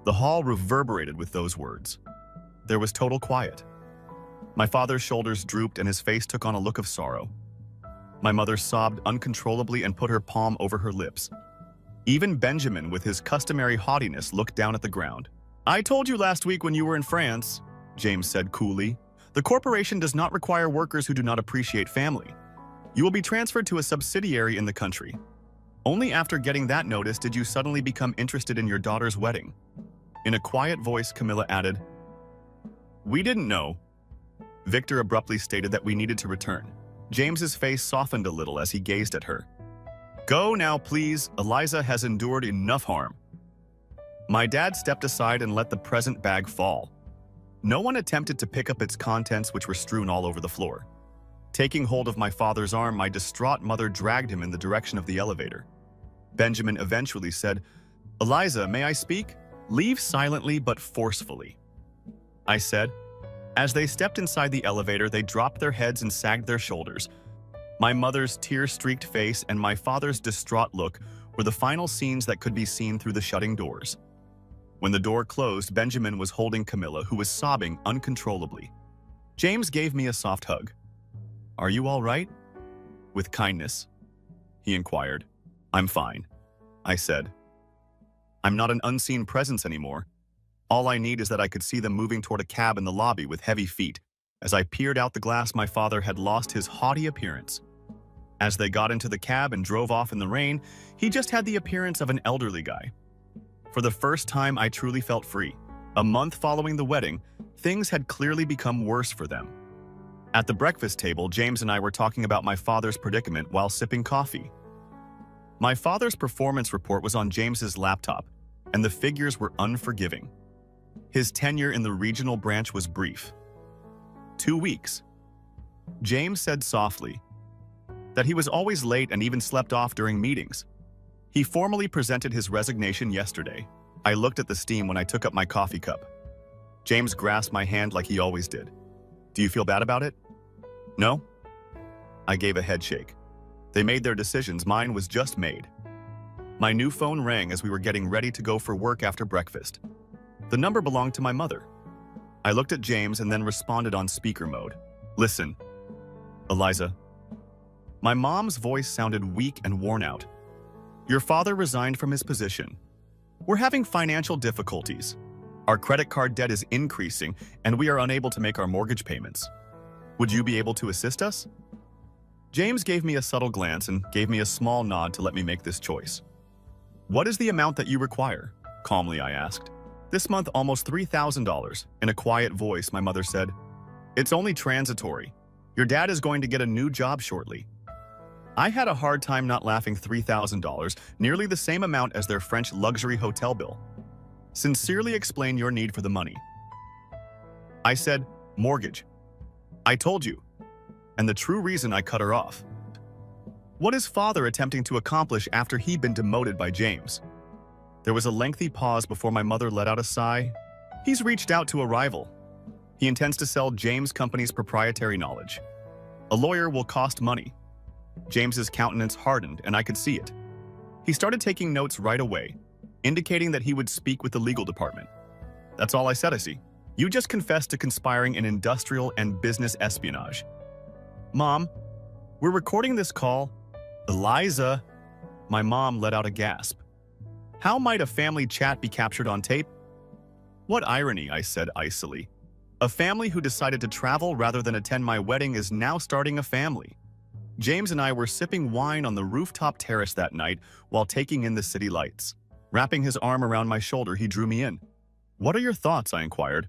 The hall reverberated with those words. There was total quiet. My father's shoulders drooped and his face took on a look of sorrow. My mother sobbed uncontrollably and put her palm over her lips. Even Benjamin, with his customary haughtiness, looked down at the ground. I told you last week when you were in France, James said coolly. The corporation does not require workers who do not appreciate family. You will be transferred to a subsidiary in the country. Only after getting that notice did you suddenly become interested in your daughter's wedding. In a quiet voice, Camilla added, We didn't know. Victor abruptly stated that we needed to return. James's face softened a little as he gazed at her. Go now, please. Eliza has endured enough harm. My dad stepped aside and let the present bag fall. No one attempted to pick up its contents, which were strewn all over the floor. Taking hold of my father's arm, my distraught mother dragged him in the direction of the elevator. Benjamin eventually said, Eliza, may I speak? Leave silently but forcefully. I said, As they stepped inside the elevator, they dropped their heads and sagged their shoulders. My mother's tear-streaked face and my father's distraught look were the final scenes that could be seen through the shutting doors. When the door closed, Benjamin was holding Camilla, who was sobbing uncontrollably. James gave me a soft hug. "Are you all right?" "With kindness," he inquired. "I'm fine," I said. "I'm not an unseen presence anymore. All I need is that I could see them moving toward a cab in the lobby with heavy feet. As I peered out the glass, my father had lost his haughty appearance. As they got into the cab and drove off in the rain, he just had the appearance of an elderly guy. For the first time, I truly felt free. A month following the wedding, things had clearly become worse for them. At the breakfast table, James and I were talking about my father's predicament while sipping coffee. My father's performance report was on James's laptop, and the figures were unforgiving. His tenure in the regional branch was brief. 2 weeks. James said softly that he was always late and even slept off during meetings. He formally presented his resignation yesterday. I looked at the steam when I took up my coffee cup. James grasped my hand like he always did. "Do you feel bad about it?" "No?" I gave a head shake. They made their decisions, mine was just made. My new phone rang as we were getting ready to go for work after breakfast. The number belonged to my mother. I looked at James and then responded on speaker mode. "Listen, Eliza." My mom's voice sounded weak and worn out. "Your father resigned from his position. We're having financial difficulties. Our credit card debt is increasing, and we are unable to make our mortgage payments. Would you be able to assist us?" James gave me a subtle glance and gave me a small nod to let me make this choice. "What is the amount that you require?" calmly I asked. "This month, almost $3,000, in a quiet voice, my mother said. "It's only transitory. Your dad is going to get a new job shortly." I had a hard time not laughing. $3,000, nearly the same amount as their French luxury hotel bill. "Sincerely explain your need for the money." I said, "Mortgage. I told you." And the true reason I cut her off. What is father attempting to accomplish after he'd been demoted by James? There was a lengthy pause before my mother let out a sigh. "He's reached out to a rival. He intends to sell James' company's proprietary knowledge. A lawyer will cost money." James's countenance hardened, and I could see it. He started taking notes right away, indicating that he would speak with the legal department. "That's all I said, I see. You just confessed to conspiring in industrial and business espionage." "Mom, we're recording this call." "Eliza," my mom let out a gasp. "How might a family chat be captured on tape?" "What irony," I said icily. "A family who decided to travel rather than attend my wedding is now starting a family." James and I were sipping wine on the rooftop terrace that night while taking in the city lights. Wrapping his arm around my shoulder, he drew me in. "What are your thoughts?" I inquired.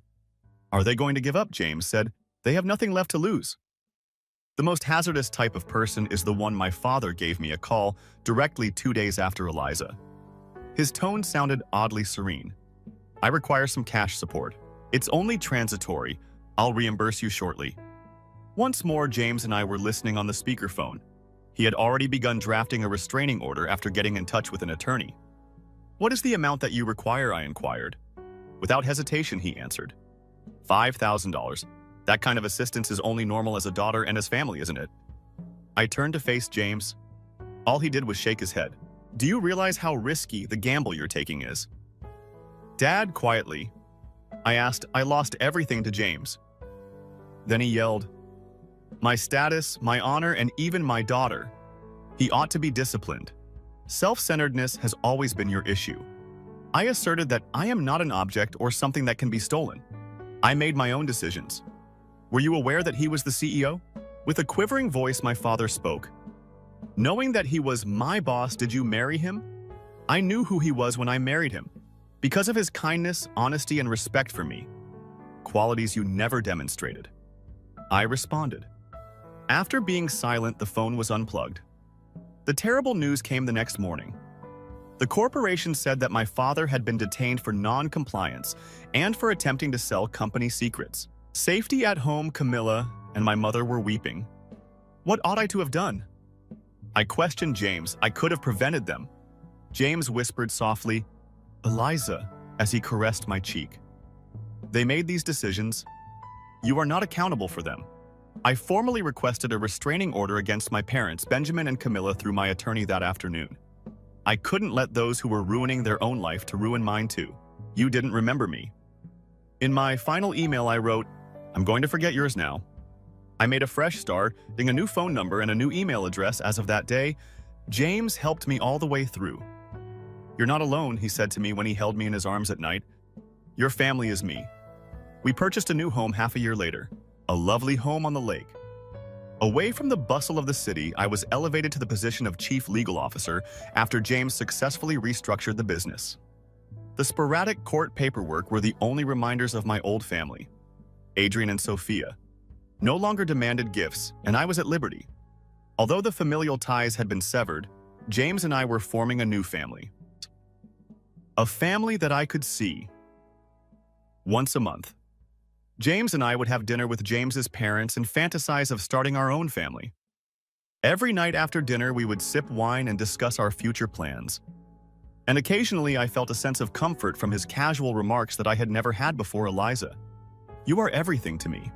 "Are they going to give up?" James said. "They have nothing left to lose." The most hazardous type of person is the one my father gave me a call directly 2 days after Eliza. His tone sounded oddly serene. "I require some cash support. It's only transitory. I'll reimburse you shortly." Once more, James and I were listening on the speakerphone. He had already begun drafting a restraining order after getting in touch with an attorney. "What is the amount that you require?" I inquired. Without hesitation, he answered. $5,000. That kind of assistance is only normal as a daughter and as family, isn't it? I turned to face James. All he did was shake his head. "Do you realize how risky the gamble you're taking is?" "Dad," quietly, I asked, "I lost everything to James." Then he yelled, "My status, my honor, and even my daughter. He ought to be disciplined. Self-centeredness has always been your issue." I asserted that I am not an object or something that can be stolen. I made my own decisions. "Were you aware that he was the CEO?" With a quivering voice, my father spoke. "Knowing that he was my boss, did you marry him?" "I knew who he was when I married him. Because of his kindness, honesty, and respect for me. Qualities you never demonstrated." I responded. After being silent, the phone was unplugged. The terrible news came the next morning. The corporation said that my father had been detained for non-compliance and for attempting to sell company secrets. Safety at home, Camilla and my mother were weeping. What ought I to have done? I questioned James. I could have prevented them. James whispered softly, "Eliza," as he caressed my cheek. "They made these decisions. You are not accountable for them. I formally requested a restraining order against my parents, Benjamin and Camilla, through my attorney that afternoon. I couldn't let those who were ruining their own life to ruin mine too. You didn't remember me. In my final email I wrote, I'm going to forget yours now. I made a fresh start, getting a new phone number and a new email address as of that day. James helped me all the way through. You're not alone, he said to me when he held me in his arms at night. Your family is me. We purchased a new home half a year later, a lovely home on the lake. Away from the bustle of the city, I was elevated to the position of chief legal officer after James successfully restructured the business. The sporadic court paperwork were the only reminders of my old family. Adrian and Sophia no longer demanded gifts, and I was at liberty. Although the familial ties had been severed, James and I were forming a new family. A family that I could see once a month. James and I would have dinner with James's parents and fantasize of starting our own family. Every night after dinner, we would sip wine and discuss our future plans. And occasionally, I felt a sense of comfort from his casual remarks that I had never had before. Eliza, you are everything to me.